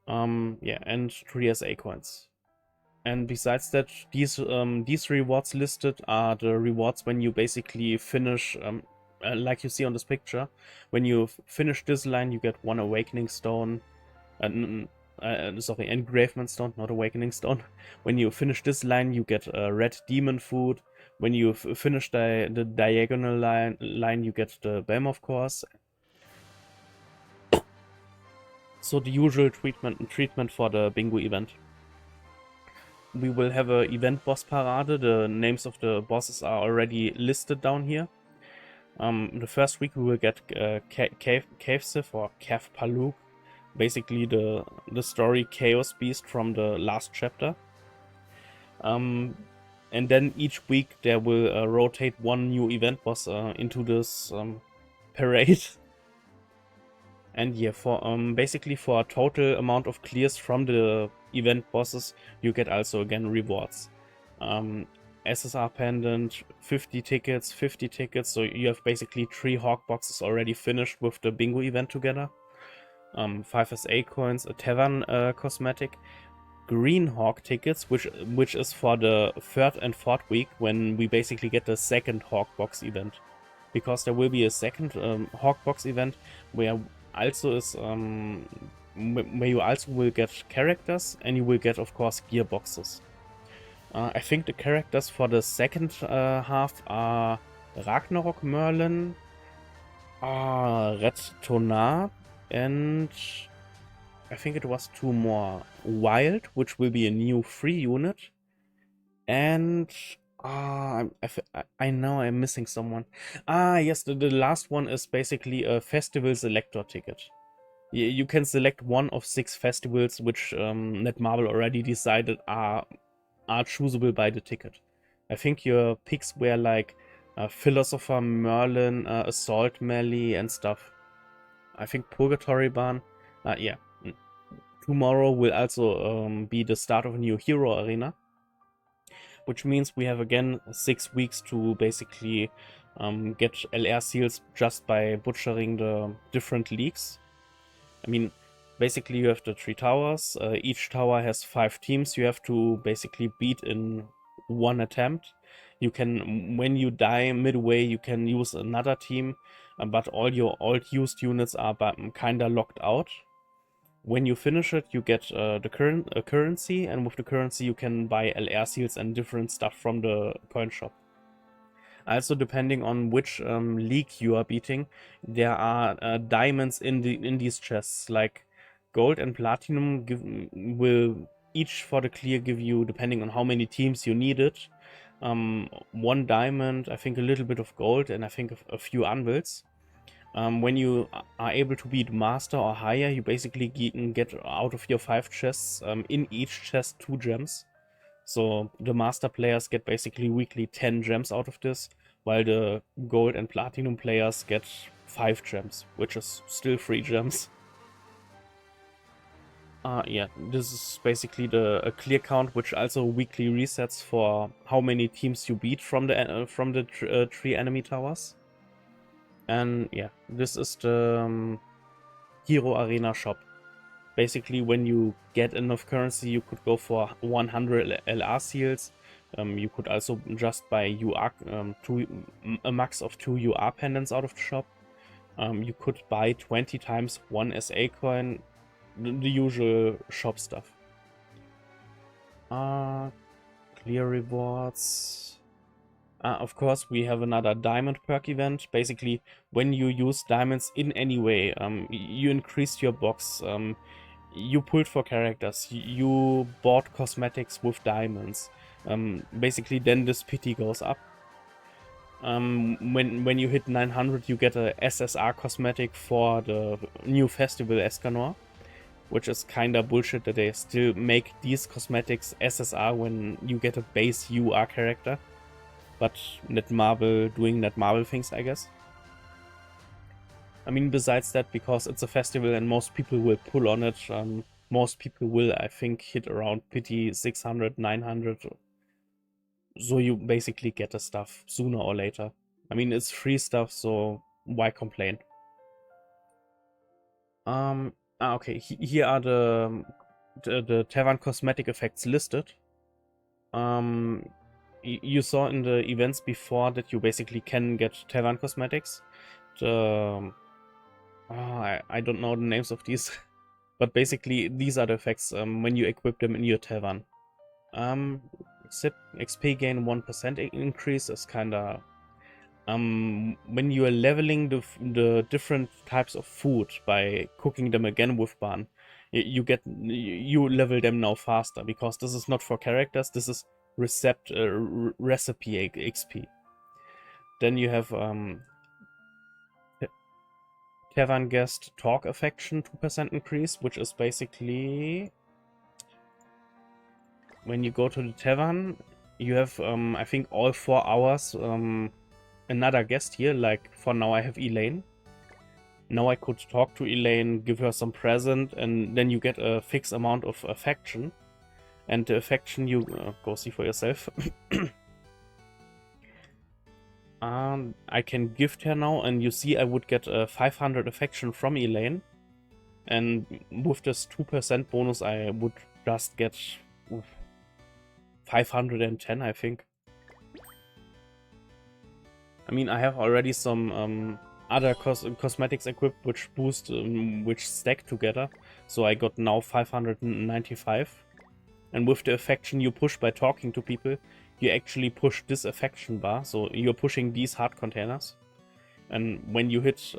Yeah, and 3 SA coins. And besides that, these rewards listed are the rewards when you basically finish, like you see on this picture, when you finish this line, you get 1 Awakening Stone, sorry, Engravement Stone, not Awakening Stone. When you finish this line, you get Red Demon Food. When you finish the diagonal line, you get the Behemoth Course. So the usual treatment for the bingo event. We will have a event boss parade. The names of the bosses are already listed down here. The first week we will get Cave Sith or Cav Paluk, basically the story Chaos Beast from the last chapter. And then each week there will rotate 1 new event boss into this parade. And yeah, for basically for a total amount of clears from the event bosses, you get also again rewards. SSR pendant, 50 tickets, so you have basically 3 Hawk boxes already finished with the bingo event together. 5 SA coins, a Tavern cosmetic, green Hawk tickets, which is for the 3rd and 4th week when we basically get the second Hawk box event. Because there will be a second Hawk box event where you also will get characters, and you will get, of course, gear boxes. I think the characters for the second half are Ragnarok Merlin, Red Tonar, and I think it was 2 more. Wild, which will be a new free unit, and I know I'm missing someone. Yes, the last one is basically a festival selector ticket. You can select one of 6 festivals which Netmarble already decided are choosable by the ticket. I think your picks were like Philosopher Merlin, Assault Melee and stuff. I think Purgatory Barn. Yeah. Tomorrow will also be the start of a new hero arena, which means we have again 6 weeks to basically get LR seals just by butchering the different leagues. I mean, basically you have the 3 towers. Each tower has 5 teams you have to basically beat in 1 attempt. You can, when you die midway, you can use another team, but all your old used units are kinda locked out. When you finish it, you get the currency, and with the currency you can buy LR seals and different stuff from the coin shop. Also, depending on which league you are beating, there are diamonds in these chests. Like gold and platinum will each for the clear give you, depending on how many teams you need it, 1 diamond, I think a little bit of gold, and I think a few anvils. When you are able to beat master or higher, you basically get out of your 5 chests, in each chest 2 gems. So the master players get basically weekly 10 gems out of this, while the gold and platinum players get 5 gems, which is still 3 gems. Yeah, this is basically a clear count, which also weekly resets for how many teams you beat from the 3 enemy towers. And yeah, this is the Hero Arena shop. Basically, when you get enough currency, you could go for 100 LR seals. You could also just buy a max of 2 UR pendants out of the shop. You could buy 20 times 1 SA coin, the usual shop stuff. Clear rewards. Of course, we have another diamond perk event. Basically, when you use diamonds in any way, you increased your box, you pulled for characters, you bought cosmetics with diamonds, Basically, then this pity goes up. When you hit 900, you get a SSR cosmetic for the new festival Escanor, which is kinda bullshit that they still make these cosmetics SSR when you get a base UR character. But doing that Marvel things, I guess. I mean, besides that, because it's a festival and most people will pull on it, most people will, I think, hit around pity 600, 900. So you basically get the stuff sooner or later. I mean, it's free stuff, so why complain? Okay, here are the Tavern cosmetic effects listed. You saw in the events before that you basically can get Tavern cosmetics. I don't know the names of these, but basically these are the effects when you equip them in your Tavern. XP gain 1% increase is kinda... when you are leveling the different types of food by cooking them again with Ban, you level them now faster, because this is not for characters, this is recipe XP. Then you have Tavern guest talk affection 2% increase, which is basically when you go to the tavern, you have I think all 4 hours another guest here. Like for now I have Elaine. Now I could talk to Elaine, give her some present, and then you get a fixed amount of affection. And the affection you go see for yourself. I can gift her now, and you see I would get 500 affection from Elaine. And with this 2% bonus I would just get 510, I think. I mean, I have already some other cosmetics equipped which boost, which stack together. So I got now 595. And with the affection you push by talking to people, you actually push this affection bar. So you're pushing these heart containers. And when you hit,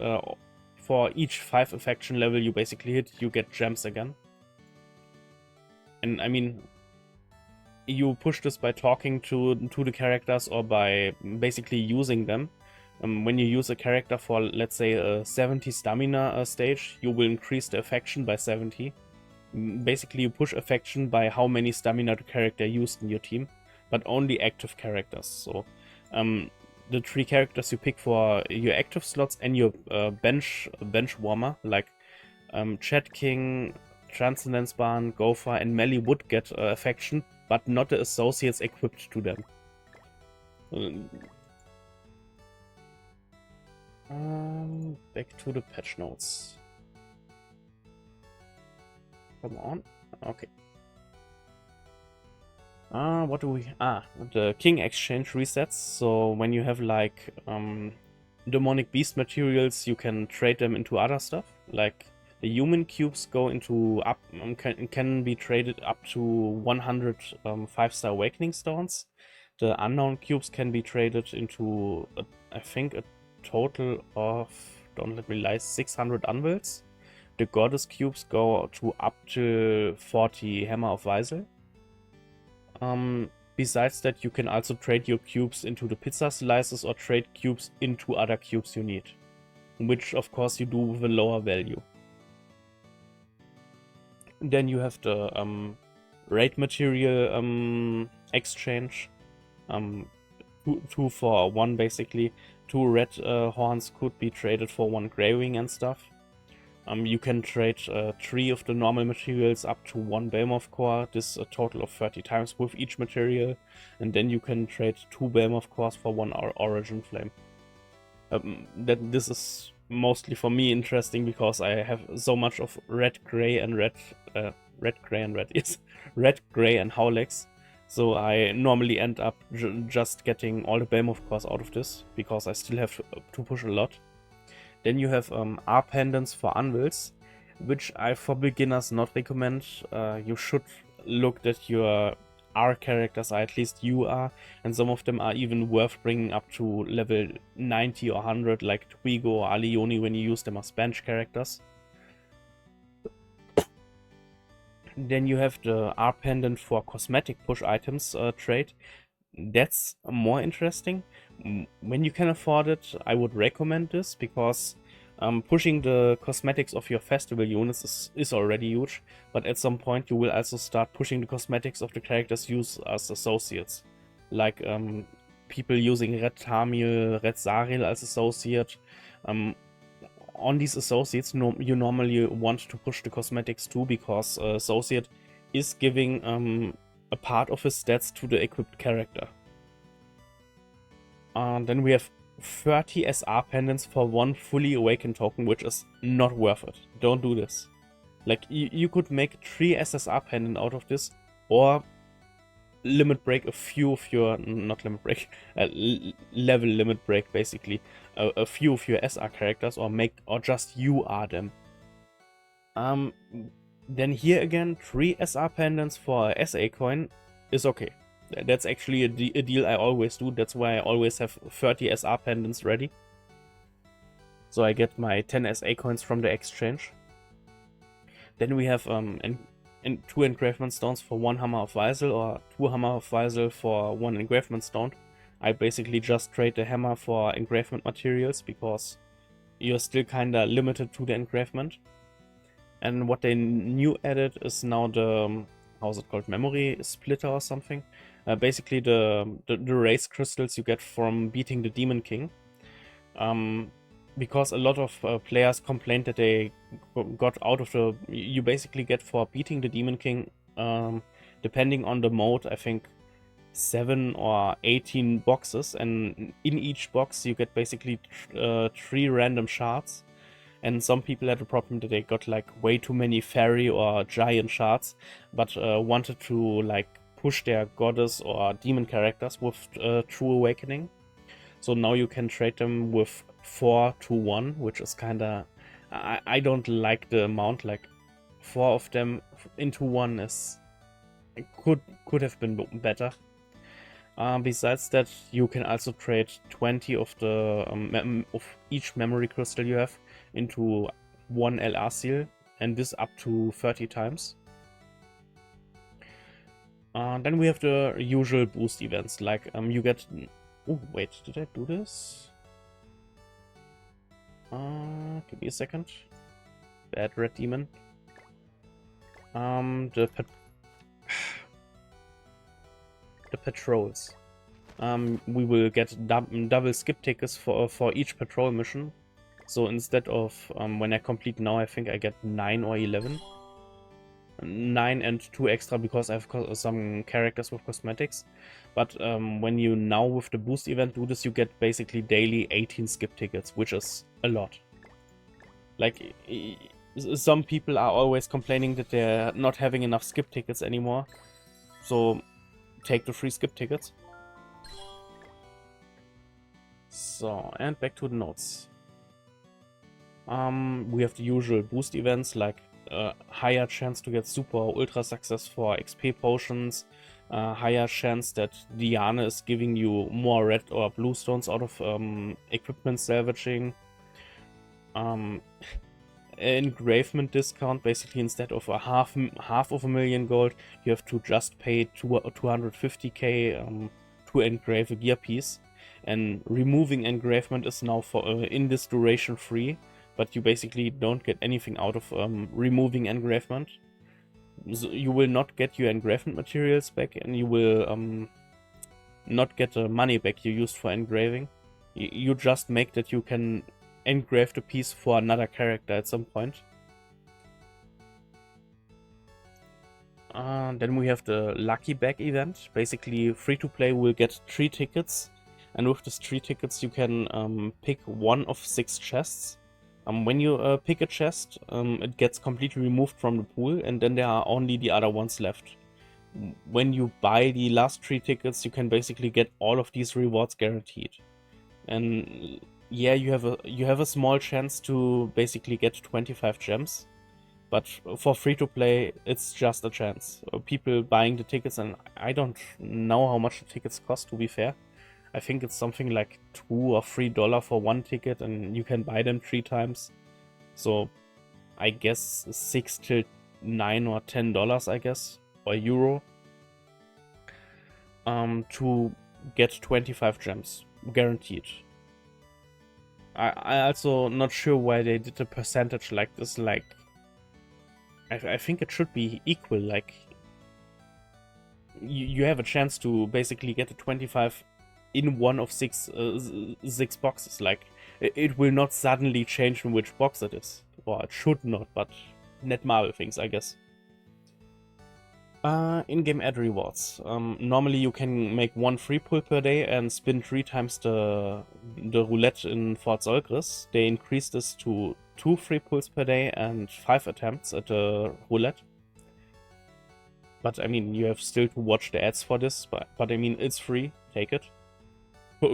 for each 5 affection level you basically hit, you get gems again. And I mean, you push this by talking to the characters or by basically using them. When you use a character for, let's say, a 70 stamina stage, you will increase the affection by 70. Basically, you push affection by how many stamina the character used in your team, but only active characters. So, the 3 characters you pick for your active slots and your bench warmer, like Chat King, Transcendence Barn, Gopher, and Melly would get affection, but not the associates equipped to them. Back to the patch notes. Come on. Okay. What do we... the King Exchange resets. So when you have like demonic beast materials, you can trade them into other stuff. Like the human cubes go into can be traded up to 100 5-star awakening stones. The unknown cubes can be traded into I think a total of, don't let me lie, 600 anvils. The goddess cubes go to up to 40 hammer of Weisel. Besides that, you can also trade your cubes into the pizza slices or trade cubes into other cubes you need, which of course you do with a lower value. Then you have the raid material exchange. 2 for 1 basically. 2 red horns could be traded for 1 graving and stuff. You can trade 3 of the normal materials up to 1 Behemoth core. This a total of 30 times with each material. And then you can trade 2 Behemoth cores for 1 origin flame. This is mostly for me interesting because I have so much of red, gray, and red Howlex. So I normally end up just getting all the Behemoth cores out of this because I still have to push a lot. Then you have R pendants for anvils, which I for beginners not recommend. You should look that your R characters are at least UR, and some of them are even worth bringing up to level 90 or 100, like Twigo or Alioni when you use them as bench characters. Then you have the R pendant for cosmetic push items trait. That's more interesting. When you can afford it, I would recommend this because pushing the cosmetics of your festival units is already huge, but at some point you will also start pushing the cosmetics of the characters used as associates. Like people using Red Tamil, Red Saril as associate. On these associates, you normally want to push the cosmetics too, because associate is giving a part of his stats to the equipped character. Then we have 30 SR pendants for one fully awakened token, which is not worth it. Don't do this. Like, you could make 3 SSR pendant out of this, or limit break a few of your, not limit break, level limit break basically, a few of your SR characters, or just you are them. Then here again, 3 SR pendants for a SA coin is okay. That's actually a deal I always do. That's why I always have 30 SR pendants ready. So I get my 10 SA coins from the exchange. Then we have 2 engravement stones for 1 hammer of Weisel, or 2 hammer of Weisel for 1 engravement stone. I basically just trade the hammer for engravement materials because you're still kinda limited to the engravement. And what they new added is now the, how's it called, memory splitter or something. Basically the race crystals you get from beating the Demon King. Because a lot of players complained that they got out of the... You basically get for beating the Demon King, depending on the mode, I think 7 or 18 boxes, and in each box you get basically 3 random shards. And some people had a problem that they got like way too many fairy or giant shards, but wanted to like push their goddess or demon characters with True Awakening. So now you can trade them with 4 to 1, which is kinda... I don't like the amount, like 4 of them into 1 is... could have been better. Besides that, you can also trade 20 of the of each memory crystal you have into 1 LR seal, and this up to 30 times. Then we have the usual boost events, like you get... Oh, wait, did I do this? Give me a second. Bad red demon. The patrols. We will get double skip tickets for each patrol mission. So instead of when I complete now, I think I get 9 or 11. 9 and 2 extra because I have some characters with cosmetics. But when you now with the boost event do this, you get basically daily 18 skip tickets, which is a lot. Like, some people are always complaining that they're not having enough skip tickets anymore. So take the free skip tickets. So, and back to the notes. We have the usual boost events, like higher chance to get super or ultra success for XP potions, higher chance that Diana is giving you more red or blue stones out of equipment salvaging, engravement discount. Basically, instead of a half of a million gold, you have to just pay 250k to engrave a gear piece. And removing engravement is now for in this duration free, but you basically don't get anything out of removing engravement. So you will not get your engravement materials back, and you will not get the money back you used for engraving. You just make that you can engrave the piece for another character at some point. Then we have the Lucky Bag event. Basically, free-to-play will get 3 tickets, and with these 3 tickets you can pick 1 of 6 chests. When you pick a chest, it gets completely removed from the pool, and then there are only the other ones left. When you buy the last 3 tickets, you can basically get all of these rewards guaranteed. And yeah, you have a small chance to basically get 25 gems, but for free to play, it's just a chance. People buying the tickets, and I don't know how much the tickets cost, to be fair. I think it's something like $2 or $3 for 1 ticket, and you can buy them 3 times. So I guess 6 till $9 or $10, I guess, or euro, to get 25 gems, guaranteed. I also not sure why they did a percentage like this. Like, I think it should be equal. Like, you have a chance to basically get a 25 in one of six boxes. Like, it will not suddenly change in which box it is, or it should not. But Netmarble things, I guess. In-game ad rewards. Normally you can make 1 free pull per day and spin 3 times the roulette in Fort Solgris. They increased this to 2 free pulls per day and 5 attempts at the roulette. But I mean, you have still to watch the ads for this, but I mean, it's free, take it.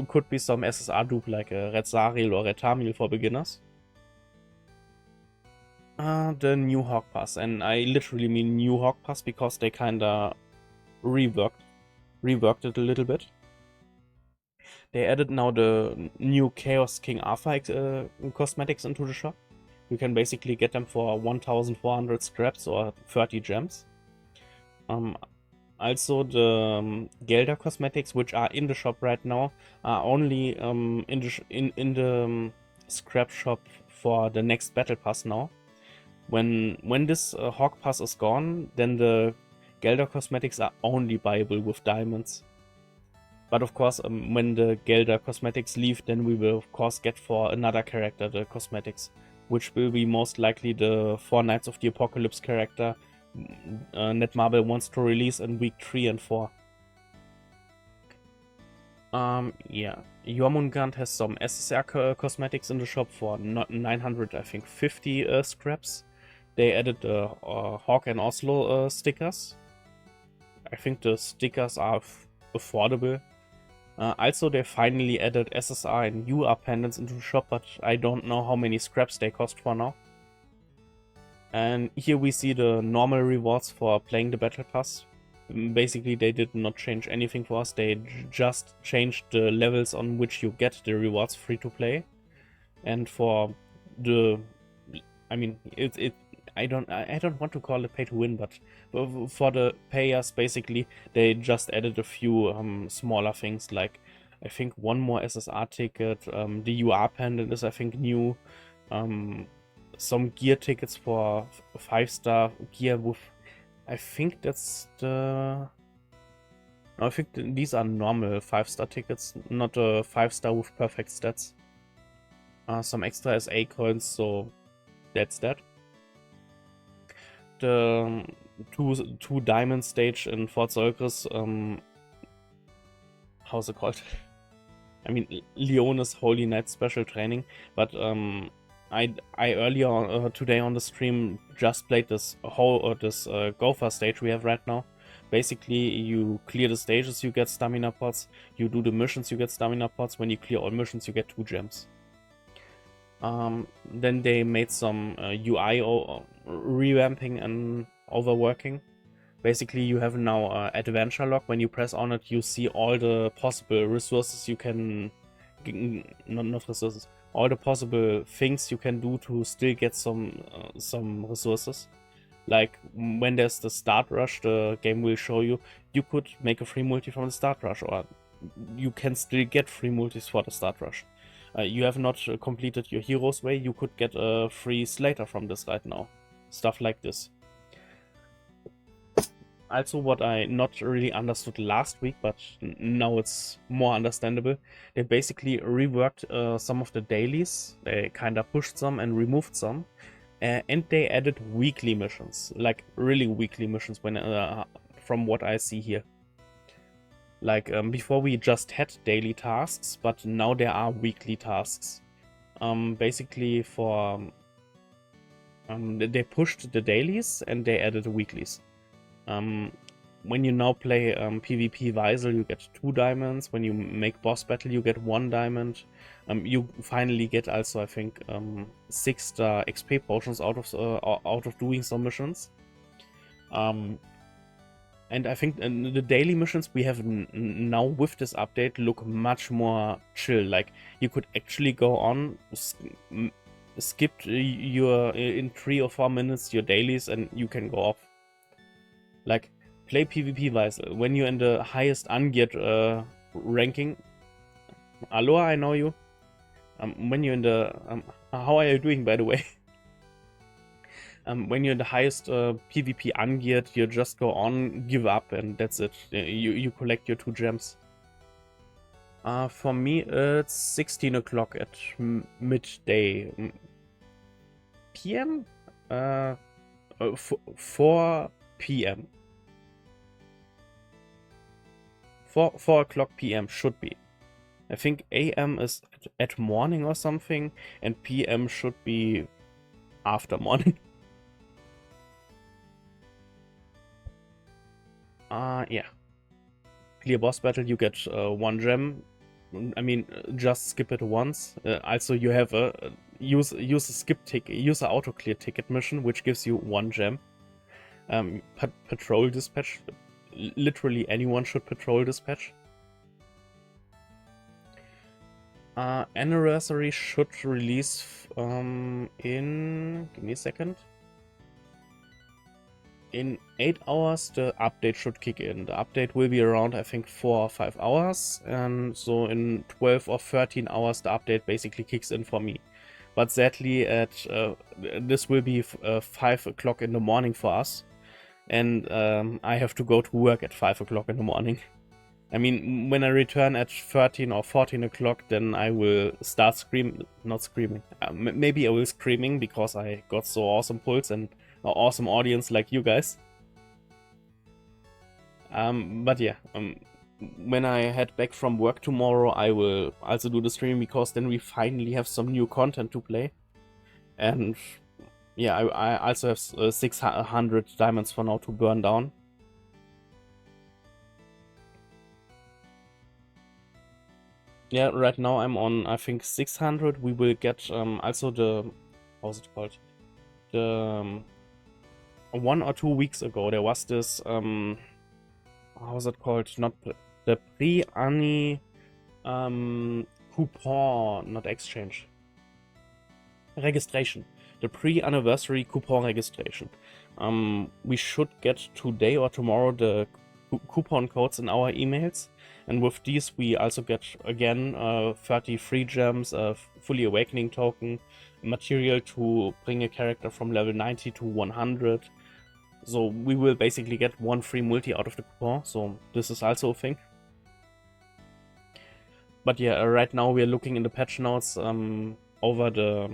Could be some SSR dupe like a Red Zariel or Red Tamil for beginners. The new Hawk Pass, and I literally mean new Hawk Pass because they kinda reworked it a little bit. They added now the new Chaos King Arthur cosmetics into the shop. You can basically get them for 1,400 scraps or 30 gems. Also the Gelder cosmetics, which are in the shop right now, are only in the scrap shop for the next battle pass now. When this Hawk Pass is gone, then the Gelder cosmetics are only buyable with diamonds. But of course, when the Gelder cosmetics leave, then we will of course get for another character the cosmetics, which will be most likely the 4 Knights of the Apocalypse character Netmarble wants to release in week 3 and 4. Yeah, Jormungand has some SSR cosmetics in the shop for 900, I think, 50 scraps. They added the Hawk and Oslo stickers. I think the stickers are affordable. Also, they finally added SSR and UR pendants into the shop, but I don't know how many scraps they cost for now. And here we see the normal rewards for playing the Battle Pass. Basically, they did not change anything for us. They just changed the levels on which you get the rewards free to play. And for the, I mean, I don't want to call it pay to win, but for the payers, basically, they just added a few smaller things, like I think 1 more SSR ticket. The UR pendant is, I think, new. Some gear tickets for 5-star gear with, I think that's the, no, I think these are normal 5-star tickets, not a 5-star with perfect stats. Some extra SA coins, so that's that. The two diamond stage in Fort Solgris, how's it called? I mean, Leone's Holy Knight special training, but I earlier today on the stream just played this whole Gopher stage we have right now. Basically, you clear the stages, you get stamina pots. You do the missions, you get stamina pots. When you clear all missions, you get 2 gems. Then they made some UI revamping and overworking. Basically, you have now adventure log. When you press on it, you see all the possible resources you can, not resources, all the possible things you can do to still get some resources. Like when there's the start rush, the game will show you could make a free multi from the start rush, or you can still get free multis for the start rush. You have not completed your hero's way, you could get a free Slater from this right now. Stuff like this. Also, what I not really understood last week, but now it's more understandable, they basically reworked some of the dailies. They kind of pushed some and removed some, and they added weekly missions, like really weekly missions. When from what I see here, like before we just had daily tasks, but now there are weekly tasks. Basically for they pushed the dailies and they added the weeklies. When you now play PvP Weisel, you get 2 diamonds. When you make boss battle, you get 1 diamond. You finally get also, I think, 6-star XP potions out of doing some missions. And I think the daily missions we have now with this update look much more chill. Like, you could actually go on, skip your in 3 or 4 minutes your dailies and you can go off. Like, play PvP wise. When you're in the highest ungeared ranking, Aloha, I know you. When you're in the how are you doing, by the way? When you're in the highest PvP ungeared, you just go on, give up, and that's it. You collect your 2 gems. For me, it's 16 o'clock at midday. PM? 4 PM. 4 o'clock PM should be. I think AM is at morning or something, and PM should be after morning. Yeah. Clear boss battle, you get 1 gem. I mean, just skip it once. Also, you have a use a skip ticket, use an auto clear ticket mission, which gives you 1 gem. Patrol dispatch. Literally anyone should patrol dispatch. Anniversary should release in, give me a second. In 8 hours, the update should kick in. The update will be around, I think, 4 or 5 hours. And so in 12 or 13 hours, the update basically kicks in for me. But sadly, this will be 5 o'clock in the morning for us. And I have to go to work at 5 o'clock in the morning. I mean, when I return at 13 or 14 o'clock, then I will start not screaming. Maybe I will screaming because I got so awesome pulls and an awesome audience like you guys. But yeah, when I head back from work tomorrow, I will also do the stream because then we finally have some new content to play. And yeah, I also have 600 diamonds for now to burn down. Yeah, right now I'm on, I think, 600. We will get also the, how's it called? The 1 or 2 weeks ago there was this how's it called? Not the pre-ani coupon, not exchange. Registration. The pre-anniversary coupon registration. We should get today or tomorrow the coupon codes in our emails. And with these, we also get, again, 30 free gems, a fully awakening token, material to bring a character from level 90 to 100. So we will basically get 1 free multi out of the coupon, so this is also a thing. But yeah, right now we are looking in the patch notes over the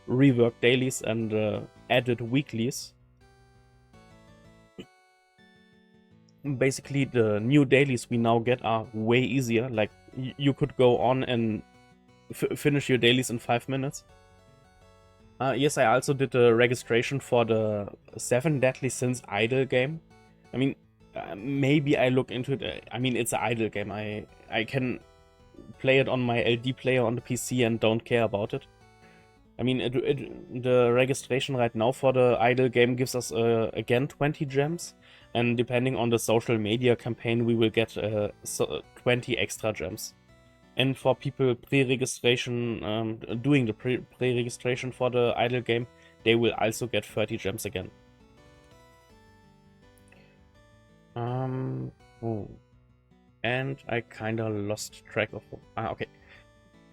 reworked dailies and added weeklies. Basically, the new dailies we now get are way easier. Like, you could go on and finish your dailies in 5 minutes. Yes, I also did the registration for the 7 Deadly Sins idle game. I mean, maybe I look into it. I mean, it's an idle game. I can play it on my LD player on the PC and don't care about it. I mean, the registration right now for the idle game gives us, again, 20 gems. And depending on the social media campaign, we will get 20 extra gems. And for people pre-registration, doing the pre-registration for the idle game, they will also get 30 gems again. Oh. And I kinda lost track of... okay.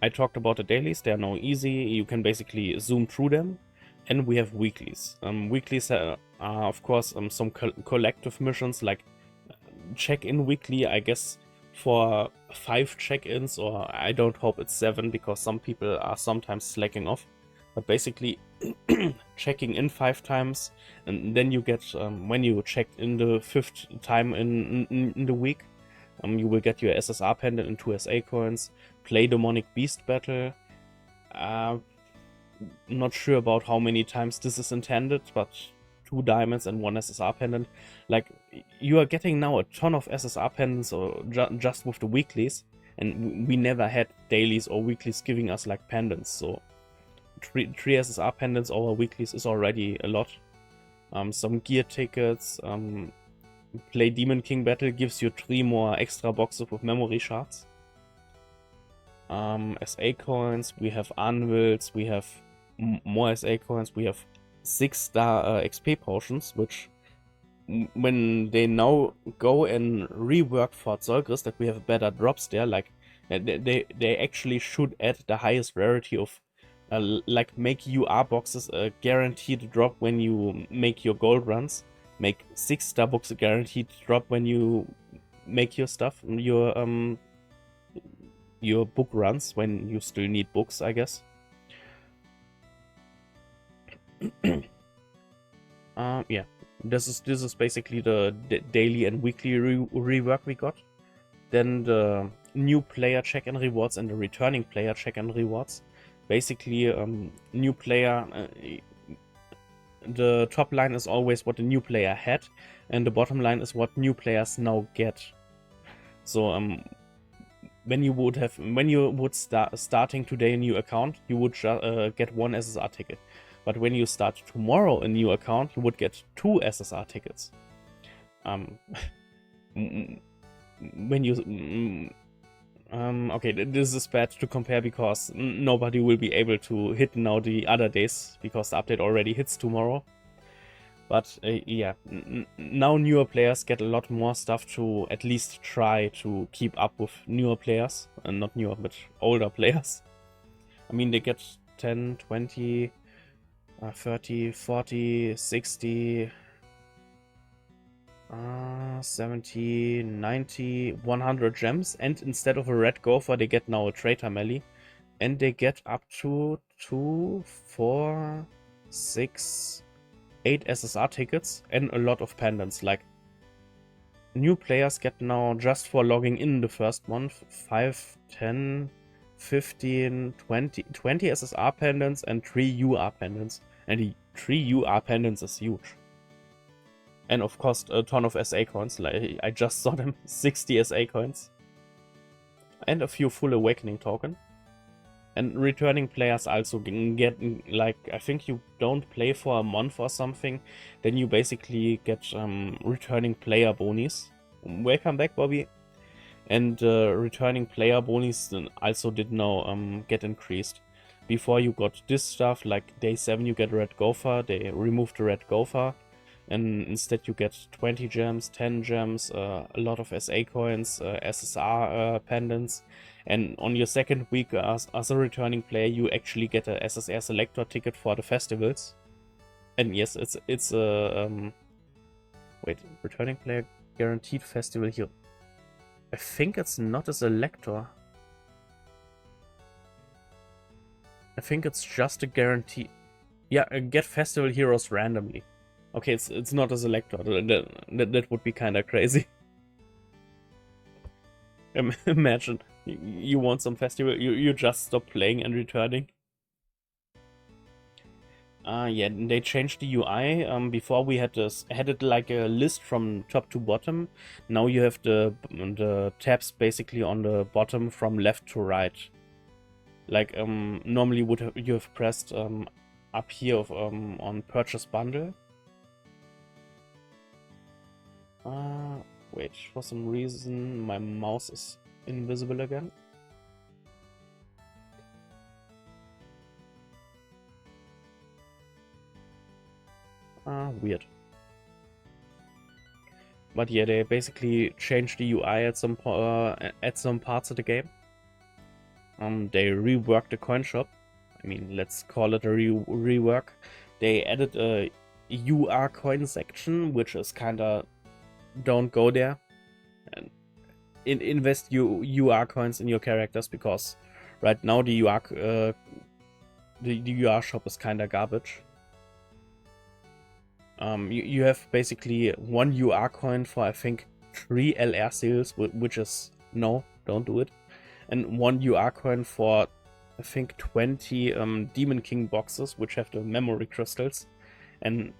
I talked about the dailies. They are now easy. You can basically zoom through them. And we have weeklies. Weeklies are, of course, some collective missions, like check-in weekly, I guess, for 5 check-ins, or I don't hope it's 7, because some people are sometimes slacking off. But basically, checking in 5 times, and then you get, when you check in the 5th time in the week, you will get your SSR pendant and 2 SA coins, play Demonic Beast Battle. Not sure about how many times this is intended, but 2 diamonds and 1 SSR pendant. Like, you are getting now a ton of SSR pendants or just with the weeklies, and we never had dailies or weeklies giving us like pendants, so 3 SSR pendants over weeklies is already a lot. Some gear tickets, play Demon King Battle gives you 3 more extra boxes with memory shards. SA coins, we have anvils, we have more SA coins. We have 6-star XP potions, which when they now go and rework Fort Solgris, that we have better drops there, like they actually should add the highest rarity of like make UR boxes a guaranteed drop when you make your gold runs, make 6-star books a guaranteed drop when you make your stuff, your book runs, when you still need books, I guess. Yeah, this is basically the daily and weekly rework we got. Then the new player check-in rewards and the returning player check-in rewards. Basically, new player, the top line is always what the new player had, and the bottom line is what new players now get. So when you would starting today a new account, you would get 1 SSR ticket. But when you start tomorrow a new account, you would get 2 SSR tickets. When you okay, this is bad to compare because nobody will be able to hit now the other days because the update already hits tomorrow. But yeah, now newer players get a lot more stuff to at least try to keep up with newer players, and not newer, but older players. I mean, they get 10, 20, 30, 40, 60, 70, 90, 100 gems, and instead of a red gopher, they get now a traitor melee, and they get up to 2, 4, 6, 8 SSR tickets and a lot of pendants. Like, new players get now, just for logging in the first month, 5, 10, 15, 20 SSR pendants and 3 UR pendants. And the 3 UR pendants is huge. And of course, a ton of SA coins. Like, I just saw them, 60 SA coins. And a few full awakening token. And returning players also get, like, I think you don't play for a month or something, then you basically get returning player bonies. Welcome back, Bobby. And returning player bonies also did now get increased. Before you got this stuff, like day 7 you get a red gopher, they removed the red gopher. And instead you get 20 gems, 10 gems, a lot of SA coins, SSR pendants. And on your second week as a returning player, you actually get a SSR selector ticket for the festivals. And yes, it's a wait, returning player guaranteed festival here. I think it's not a selector. I think it's just a guarantee. Yeah, get festival heroes randomly. Okay, it's not a selector. That would be kind of crazy. Imagine you want some festival, you just stop playing and returning. Yeah, they changed the UI. Before we had it like a list from top to bottom. Now you have the tabs basically on the bottom from left to right. Like normally you have pressed up here on purchase bundle. Wait, for some reason my mouse is invisible again. Weird. But yeah, they basically changed the UI at some parts of the game. They reworked the coin shop. I mean, let's call it a rework. They added a UR coin section, which is kinda, don't go there and invest UR coins in your characters, because right now the UR shop is kinda garbage. You have basically 1 UR coin for I think 3 LR seals, which is no, don't do it, and 1 UR coin for I think 20 Demon King boxes, which have the memory crystals. And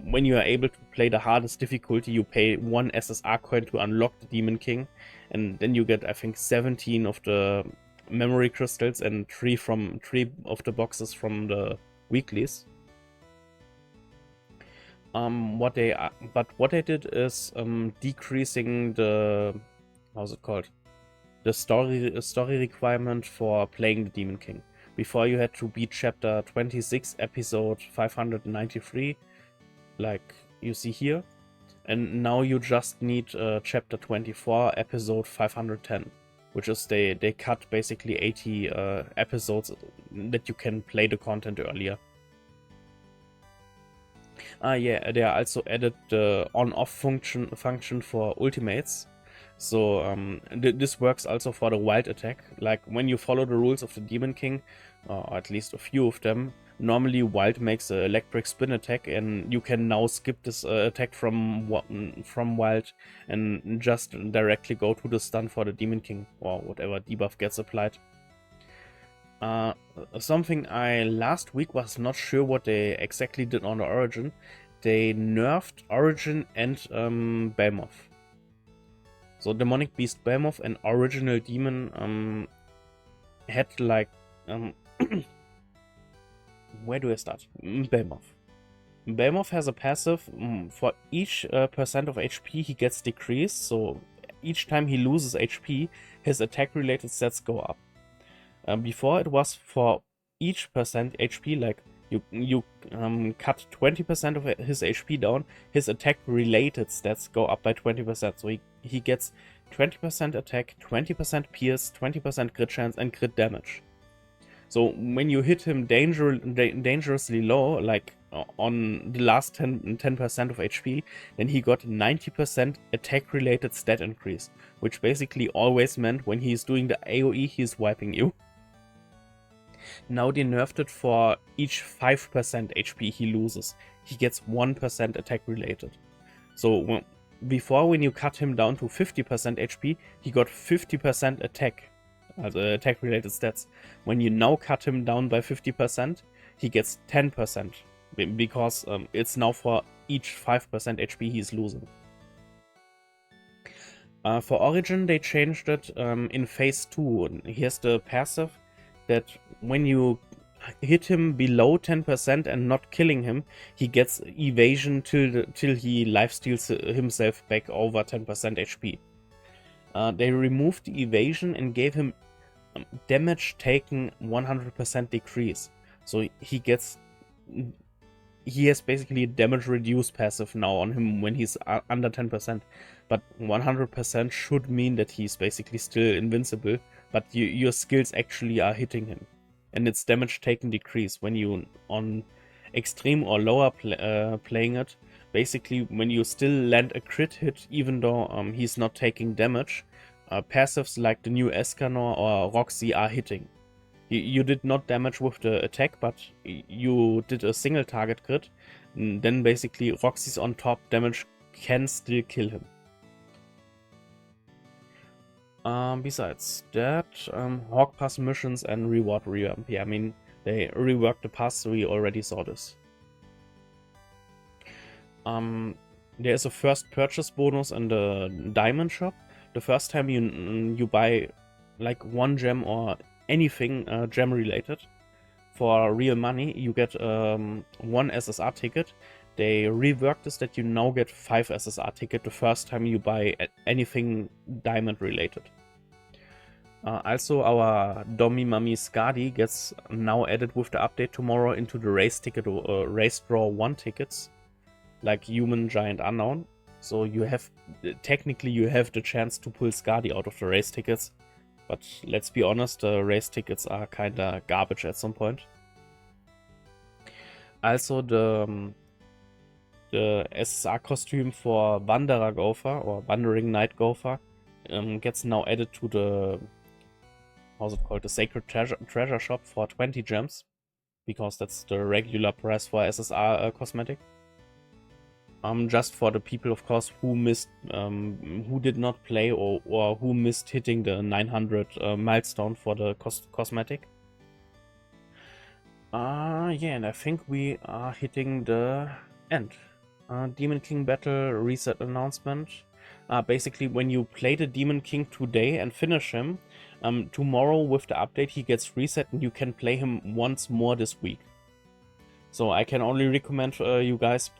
when you are able to play the hardest difficulty, you pay 1 SSR coin to unlock the Demon King, and then you get I think 17 of the memory crystals and 3 of the boxes from the weeklies. What they did is decreasing the, how's it called, the story requirement for playing the Demon King. Before you had to beat chapter 26, episode 593, like you see here. And now you just need chapter 24, episode 510, which is they cut basically 80 episodes that you can play the content earlier. Yeah, they are also added the on-off function for ultimates. So this works also for the wild attack. Like when you follow the rules of the Demon King, or at least a few of them, normally wild makes an electric spin attack, and you can now skip this attack from wild and just directly go to the stun for the Demon King or whatever debuff gets applied. Something I last week was not sure what they exactly did on the Origin. They nerfed Origin and Behemoth. So Demonic Beast Behemoth and Original Demon had like where do I start? Behemoth. Behemoth has a passive for each percent of HP he gets decreased. So each time he loses HP, his attack related stats go up. Before it was for each percent HP, like you cut 20% of his HP down, his attack related stats go up by 20%. So he gets 20% attack, 20% pierce, 20% crit chance, and crit damage. So when you hit him dangerously low, like on the last 10% of HP, then he got 90% attack related stat increase, which basically always meant when he's doing the AoE, he's wiping you. Now they nerfed it for each 5% HP he loses. He gets 1% attack related. So before, when you cut him down to 50% HP, he got 50% attack, attack related stats. When you now cut him down by 50%, he gets 10%, because it's now for each 5% HP he's losing. For Origin, they changed it in phase 2. Here's the passive, that when you hit him below 10% and not killing him, he gets evasion till he lifesteals himself back over 10% HP. They removed the evasion and gave him damage taken 100% decrease. So he has basically a damage reduced passive now on him when he's under 10%. But 100% should mean that he's basically still invincible, but your skills actually are hitting him. And it's damage taken decrease when you on extreme or lower playing it. Basically, when you still land a crit hit, even though he's not taking damage, passives like the new Escanor or Roxy are hitting. You did not damage with the attack, but you did a single target crit. Then basically Roxy's on top damage can still kill him. Besides that, Hawk Pass missions and reward revamp. Yeah, I mean, they reworked the pass, so we already saw this. There is a first purchase bonus in the diamond shop. The first time you buy like 1 gem or anything gem related for real money, you get 1 SSR ticket. They reworked this that you now get 5 SSR ticket the first time you buy anything diamond related. Also, our Domi Mami Skadi gets now added with the update tomorrow into the race ticket, race draw 1 tickets, like human, giant, unknown. So you have, technically you have the chance to pull Skadi out of the race tickets, but let's be honest, the race tickets are kinda garbage at some point. Also, the SSR costume for Wanderer Gopher or Wandering Knight Gopher gets now added to the, how's it called, the Sacred Treasure Shop for 20 gems, because that's the regular price for SSR cosmetic. Just for the people, of course, who missed, who did not play or who missed hitting the 900 milestone for the cosmetic. Yeah, and I think we are hitting the end. Demon King battle reset announcement. Basically, when you play the Demon King today and finish him, tomorrow with the update he gets reset and you can play him once more this week. So I can only recommend you guys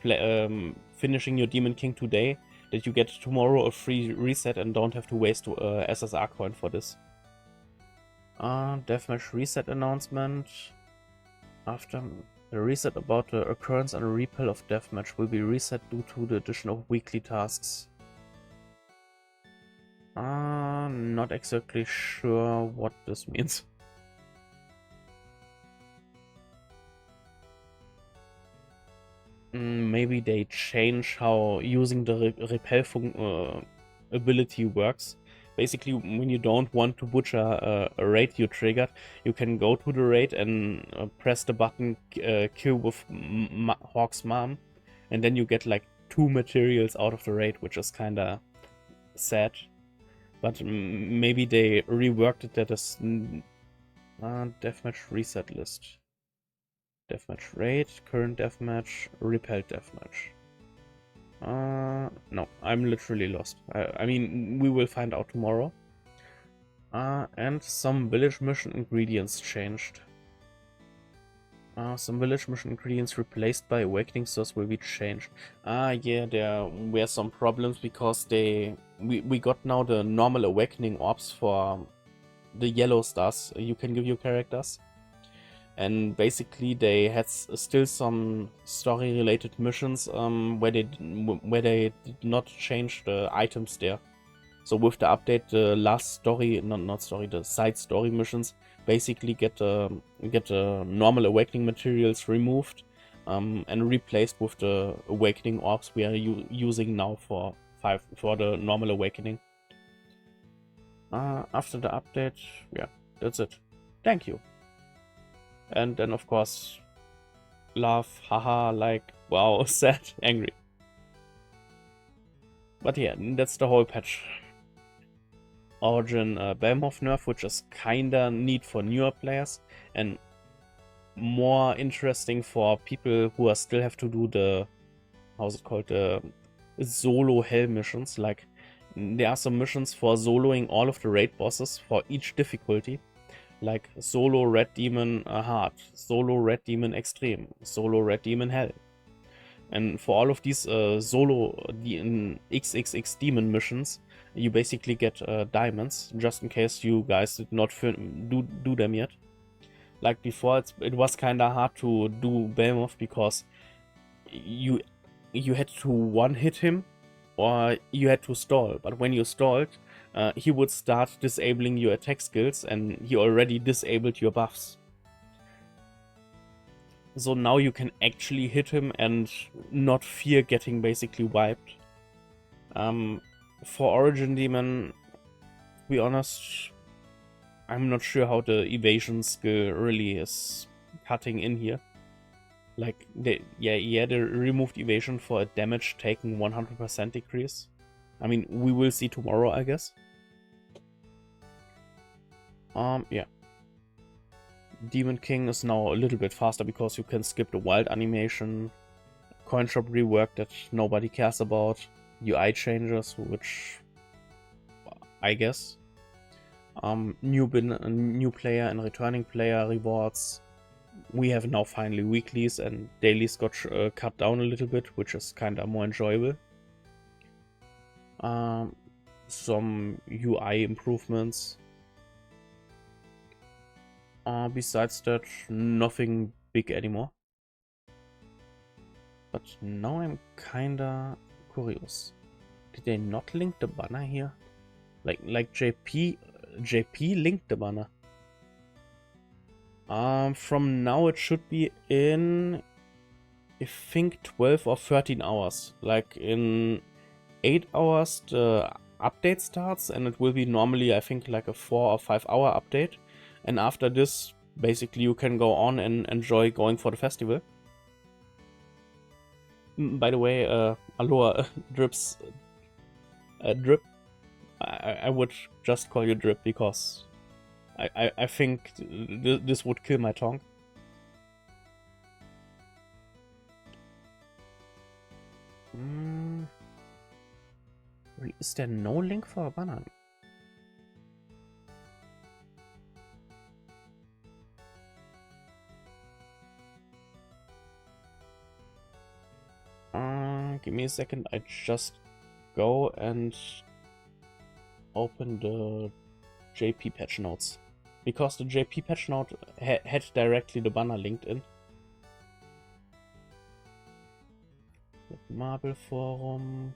finishing your Demon King today, that you get tomorrow a free reset and don't have to waste SSR coin for this. Deathmatch reset announcement. After the reset about the occurrence and repel of deathmatch will be reset due to the addition of weekly tasks. Not exactly sure what this means. Maybe they change how using the repel ability works. Basically, when you don't want to butcher a raid you triggered, you can go to the raid and press the button kill with Hawk's mom, and then you get like 2 materials out of the raid, which is kinda sad. But maybe they reworked it that as deathmatch reset list. Deathmatch raid, current deathmatch, repelled deathmatch. No, I'm literally lost. I mean, we will find out tomorrow. And some village mission ingredients changed. Some village mission ingredients replaced by awakening source will be changed. Yeah, there were some problems because we got now the normal awakening orbs for the yellow stars you can give your characters. And basically they had still some story related missions where they did not change the items there. So with the update, the last story, not story, the side story missions basically get normal awakening materials removed and replaced with the awakening orbs we are using now for the normal awakening. After the update, yeah, that's it. Thank you. And then, of course, laugh, haha, like, wow, sad, angry. But yeah, that's the whole patch. Origin Belmoth nerf, which is kinda neat for newer players and more interesting for people who are still have to do the, how's it called, the solo hell missions. Like, there are some missions for soloing all of the raid bosses for each difficulty. Like solo red demon hard, solo red demon extreme, solo red demon hell. And for all of these solo XXX demon missions, you basically get diamonds, just in case you guys did not do them yet. Like before, it was kinda hard to do Belmoth because you had to one-hit him or you had to stall. But when you stalled, he would start disabling your attack skills and he already disabled your buffs. So now you can actually hit him and not fear getting basically wiped. For Origin Demon, to be honest, I'm not sure how the evasion skill really is cutting in here. Like, they removed evasion for a damage taken 100% decrease. I mean, we will see tomorrow, I guess. Yeah. Demon King is now a little bit faster because you can skip the wild animation. Coin shop rework that nobody cares about. UI changes, which I guess. New player and returning player rewards. We have now finally weeklies and dailies got cut down a little bit, which is kind of more enjoyable. Some UI improvements. Besides that, nothing big anymore. But now I'm kinda curious. Did they not link the banner here? Like JP linked the banner. From now it should be in, I think, 12 or 13 hours. Like in 8 hours the update starts and it will be normally, I think, like a 4 or 5 hour update. And after this, basically you can go on and enjoy going for the festival. By the way, Aloha Drips, Drip, I would just call you Drip because I think this would kill my tongue. Is there no link for a banner? Give me a second. I just go and open the JP patch notes. because the JP patch note had directly the banner linked in. Marble Forum.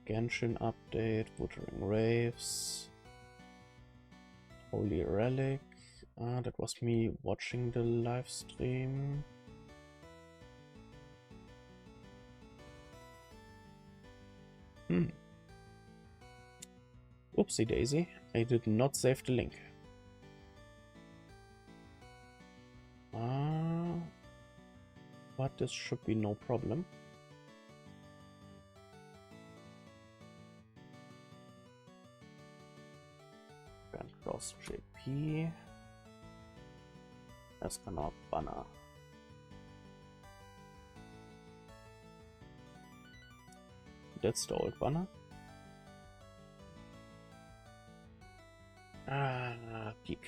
Genshin update, Wuthering Waves. Holy Relic. That was me watching the live stream. Oopsie daisy, I did not save the link. But this should be no problem. Grand Cross JP. That's gonna banner. That's the old banner. Peak.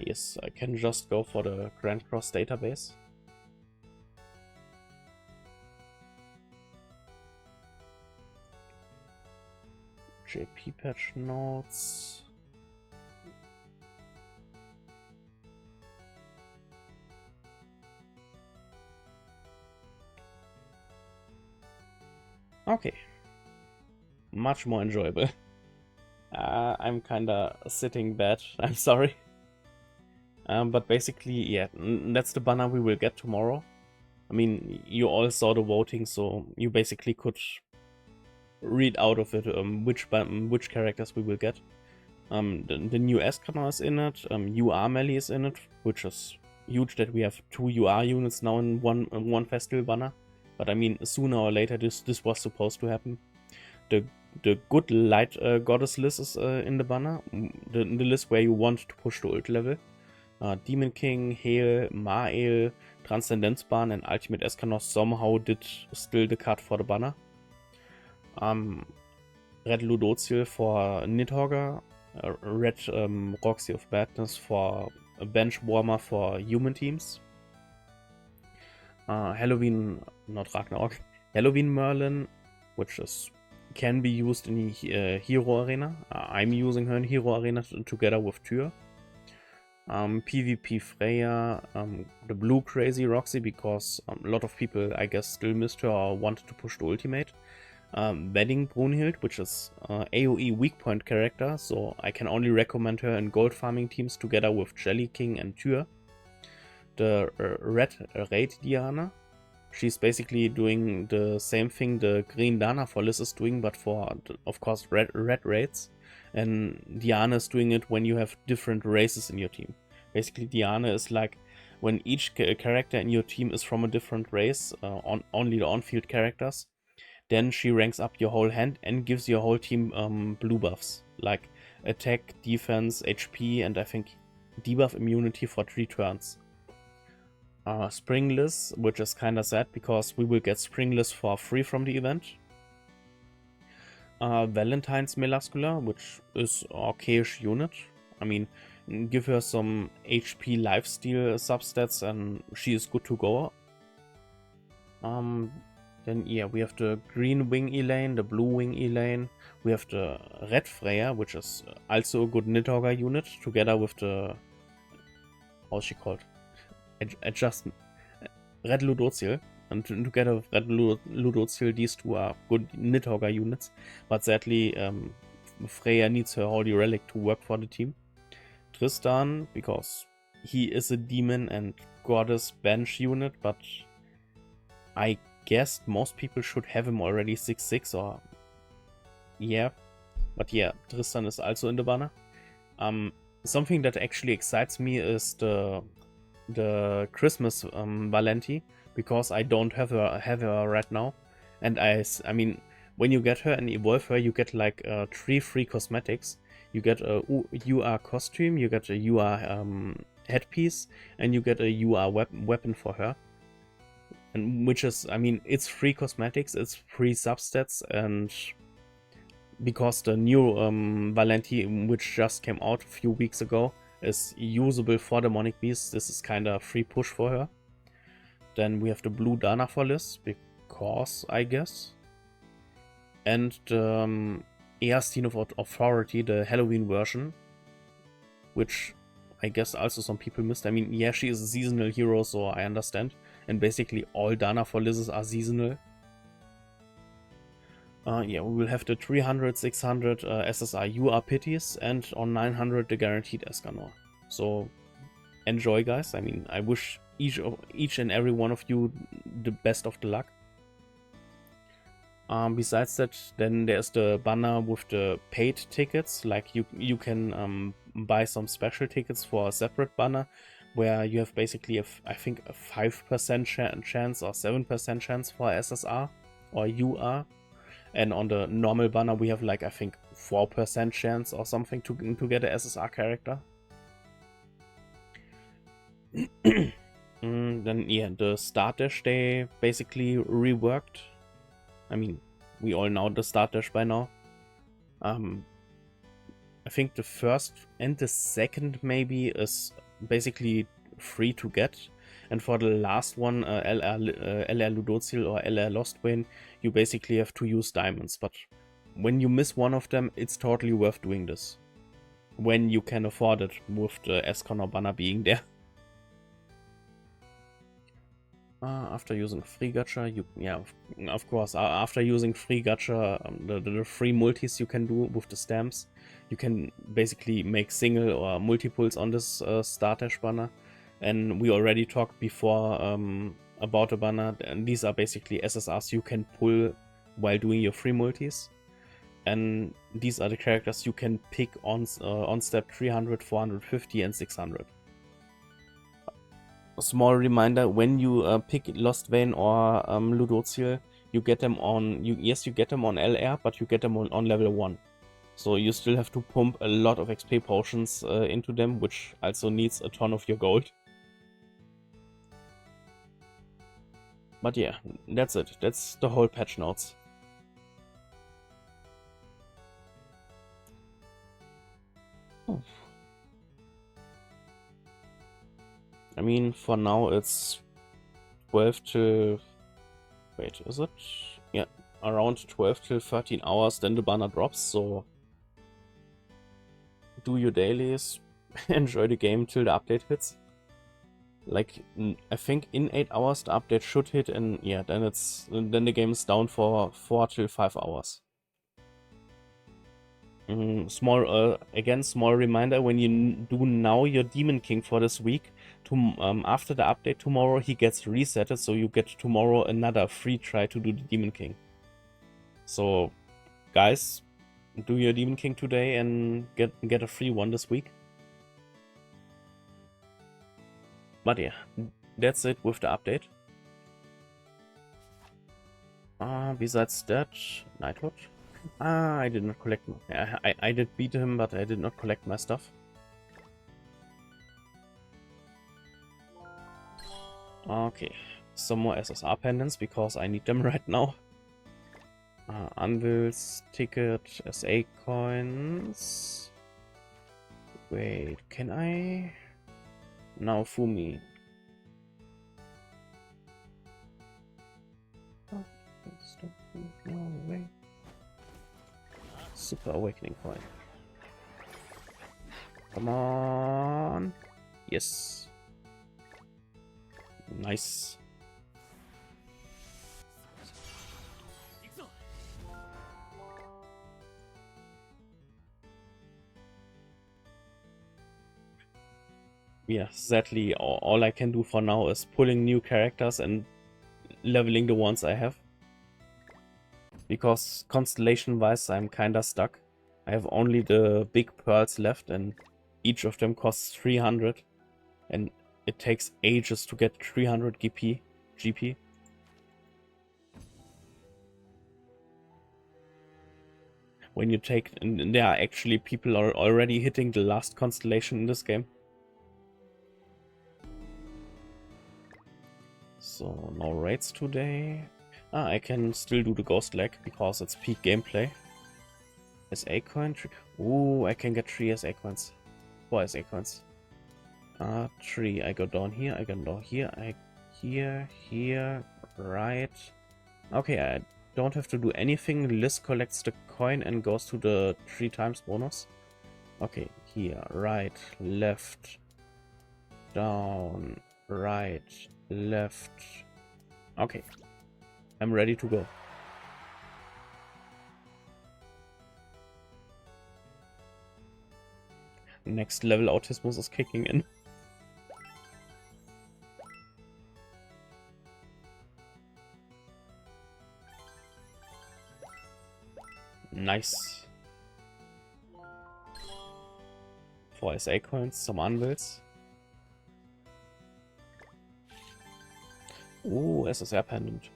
Yes, I can just go for the Grand Cross database. JP patch notes. Okay. Much more enjoyable. I'm kinda sitting bad, I'm sorry. But basically, yeah, that's the banner we will get tomorrow. I mean, you all saw the voting, so you basically could read out of it which characters we will get. The new Escanor is in it, UR melee is in it, which is huge that we have 2 UR units now in one festival banner. But I mean, sooner or later this was supposed to happen. The good light goddess list is in the banner, the list where you want to push the ult level. Demon King, Hale, Mael, Transcendence Ban, and Ultimate Escanor somehow did still the cut for the banner. Red Ludociel for Nidhogger, Red Roxy of Badness for a bench warmer for human teams. Halloween, not Ragnarok, Halloween Merlin, which can be used in the Hero Arena. I'm using her in Hero Arena together with Tyr. PvP Freya, the blue Crazy Roxy, because a lot of people, I guess, still missed her or wanted to push the ultimate. Wedding Brunhild, which is AoE weak point character, so I can only recommend her in gold farming teams together with Jelly King and Tyr. The red Raid Diana, she's basically doing the same thing the green Dana for Liz is doing, but for, of course, red raids. And Diana is doing it when you have different races in your team. Basically, Diana is like when each character in your team is from a different race, only the on-field characters. Then she ranks up your whole hand and gives your whole team blue buffs, like attack, defense, HP, and I think debuff immunity for 3 turns. Springless, which is kinda sad because we will get Springless for free from the event. Valentine's Melascula, which is okayish unit. I mean, give her some HP lifesteal substats and she is good to go. Then yeah, we have the green wing Elaine, the blue wing Elaine. We have the red Freya, which is also a good Nidhogger unit, together with the, how's she called? Adjustment. Red Ludociel. And together with Red Ludociel, these two are good Nidhogger units. But sadly, Freya needs her Holy Relic to work for the team. Tristan, because he is a demon and goddess bench unit, but I guess most people should have him already 6/6 or... yeah. But yeah, Tristan is also in the banner. Something that actually excites me is the Christmas Valenti, because I don't have her right now. And I mean, when you get her and evolve her, you get like 3 free cosmetics. You get a UR costume, you get a UR headpiece, and you get a UR weapon for her. And which is, I mean, it's free cosmetics, it's free substats, and because the new Valenti, which just came out a few weeks ago, is usable for Demonic Beast. This is kind of free push for her. Then we have the blue Dana for Liz, because I guess. And Eastine of Authority, the Halloween version, which I guess also some people missed. I mean, yeah, she is a seasonal hero, so I understand. And basically all Dana for Liz's are seasonal. Yeah, we will have the 300, 600 SSR UR Pities, and on 900 the guaranteed Escanor. So enjoy, guys. I mean, I wish each and every one of you the best of the luck. Besides that, then there's the banner with the paid tickets. Like you can buy some special tickets for a separate banner, where you have basically I think a 5% chance or 7% chance for SSR or UR. And on the normal banner we have like I think 4% chance or something to get a SSR character. Then yeah, the start dash they basically reworked. I mean, we all know the start dash by now. I think the first and the second maybe is basically free to get. And for the last one, LR Ludozil or LR Lostbane, you basically have to use diamonds. But when you miss one of them, it's totally worth doing this. When you can afford it, with the Escanor banner being there. After using free gacha, yeah, of course, after using free gacha, the free multis you can do with the stamps, you can basically make single or multiples on this start dash banner. And we already talked before about the banner, and these are basically SSRs you can pull while doing your free multis. And these are the characters you can pick on step 300, 450 and 600. A small reminder, when you pick Lostvane or Ludozil, you get them on, yes, you get them on LR, but you get them on level 1. So you still have to pump a lot of XP potions into them, which also needs a ton of your gold. But yeah, that's it. That's the whole patch notes. Oh. I mean, for now it's 12 to... Wait, is it? Yeah, around 12 to 13 hours, then the banner drops, so... Do your dailies, enjoy the game till the update hits. Like, I think in 8 hours the update should hit, and yeah, then the game is down for 4 to 5 hours. Small reminder, when you do now your Demon King for this week, after the update tomorrow he gets resetted, so you get tomorrow another free try to do the Demon King. So, guys, do your Demon King today and get a free one this week. But yeah, that's it with the update. Besides that, Knighthood. I did not collect. I did beat him, but I did not collect my stuff. Okay, some more SSR pendants because I need them right now. Anvils, ticket, SA coins. Wait, can I? Now Fumi. Oh, no way. Super Awakening coin. Come on. Yes. Nice. Yeah, sadly, all I can do for now is pulling new characters and leveling the ones I have. Because constellation-wise, I'm kinda stuck. I have only the big pearls left, and each of them costs 300. And it takes ages to get 300 GP. When you take... And there are actually people are already hitting the last constellation in this game. So, no raids today. I can still do the ghost leg because it's peak gameplay. SA coin. Ooh, I can get 3 SA coins. 4 SA coins. Tree. I go down here, I go down here, here, right. Okay, I don't have to do anything. Liz collects the coin and goes to the 3 times bonus. Okay, here, right, left, down, right, left. Okay, I'm ready to go. Next level Autismus is kicking in. Nice. 4 SA Coins zum Anwils. SSR Pendant.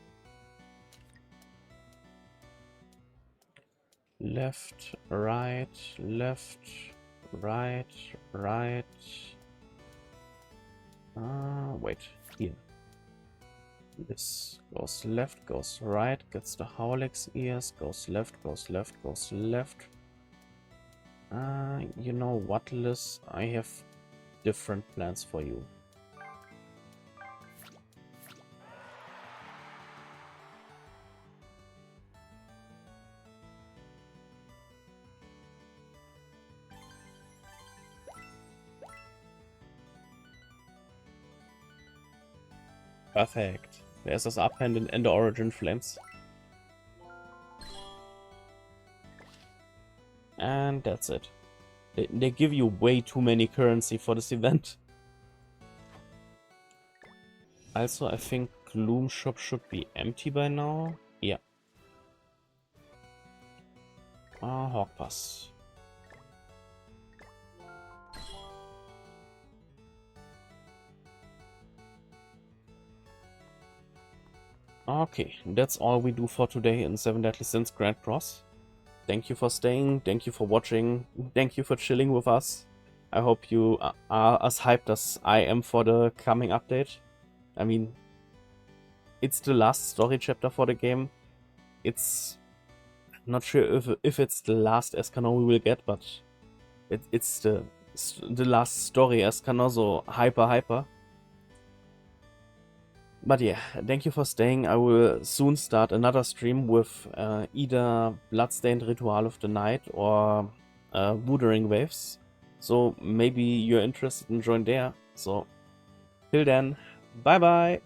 Left, right, left, right, right. Wait, here. This goes left, goes right, gets the Howlex ears, goes left, goes left, goes left. You know what, Liz? I have different plans for you. Perfect. There's this Upendant and the Origin Flames. And that's it. They give you way too many currency for this event. Also, I think Gloom Shop should be empty by now. Yeah. Hawk Pass. Okay, that's all we do for today in 7 Deadly Sins Grand Cross. Thank you for staying, thank you for watching, thank you for chilling with us. I hope you are as hyped as I am for the coming update. I mean, it's the last story chapter for the game. It's not sure if it's the last Escanor we will get, but it's the last story Escanor, so hyper. But yeah, thank you for staying. I will soon start another stream with either Bloodstained Ritual of the Night or Wuthering Waves. So maybe you're interested in join there. So till then, bye bye!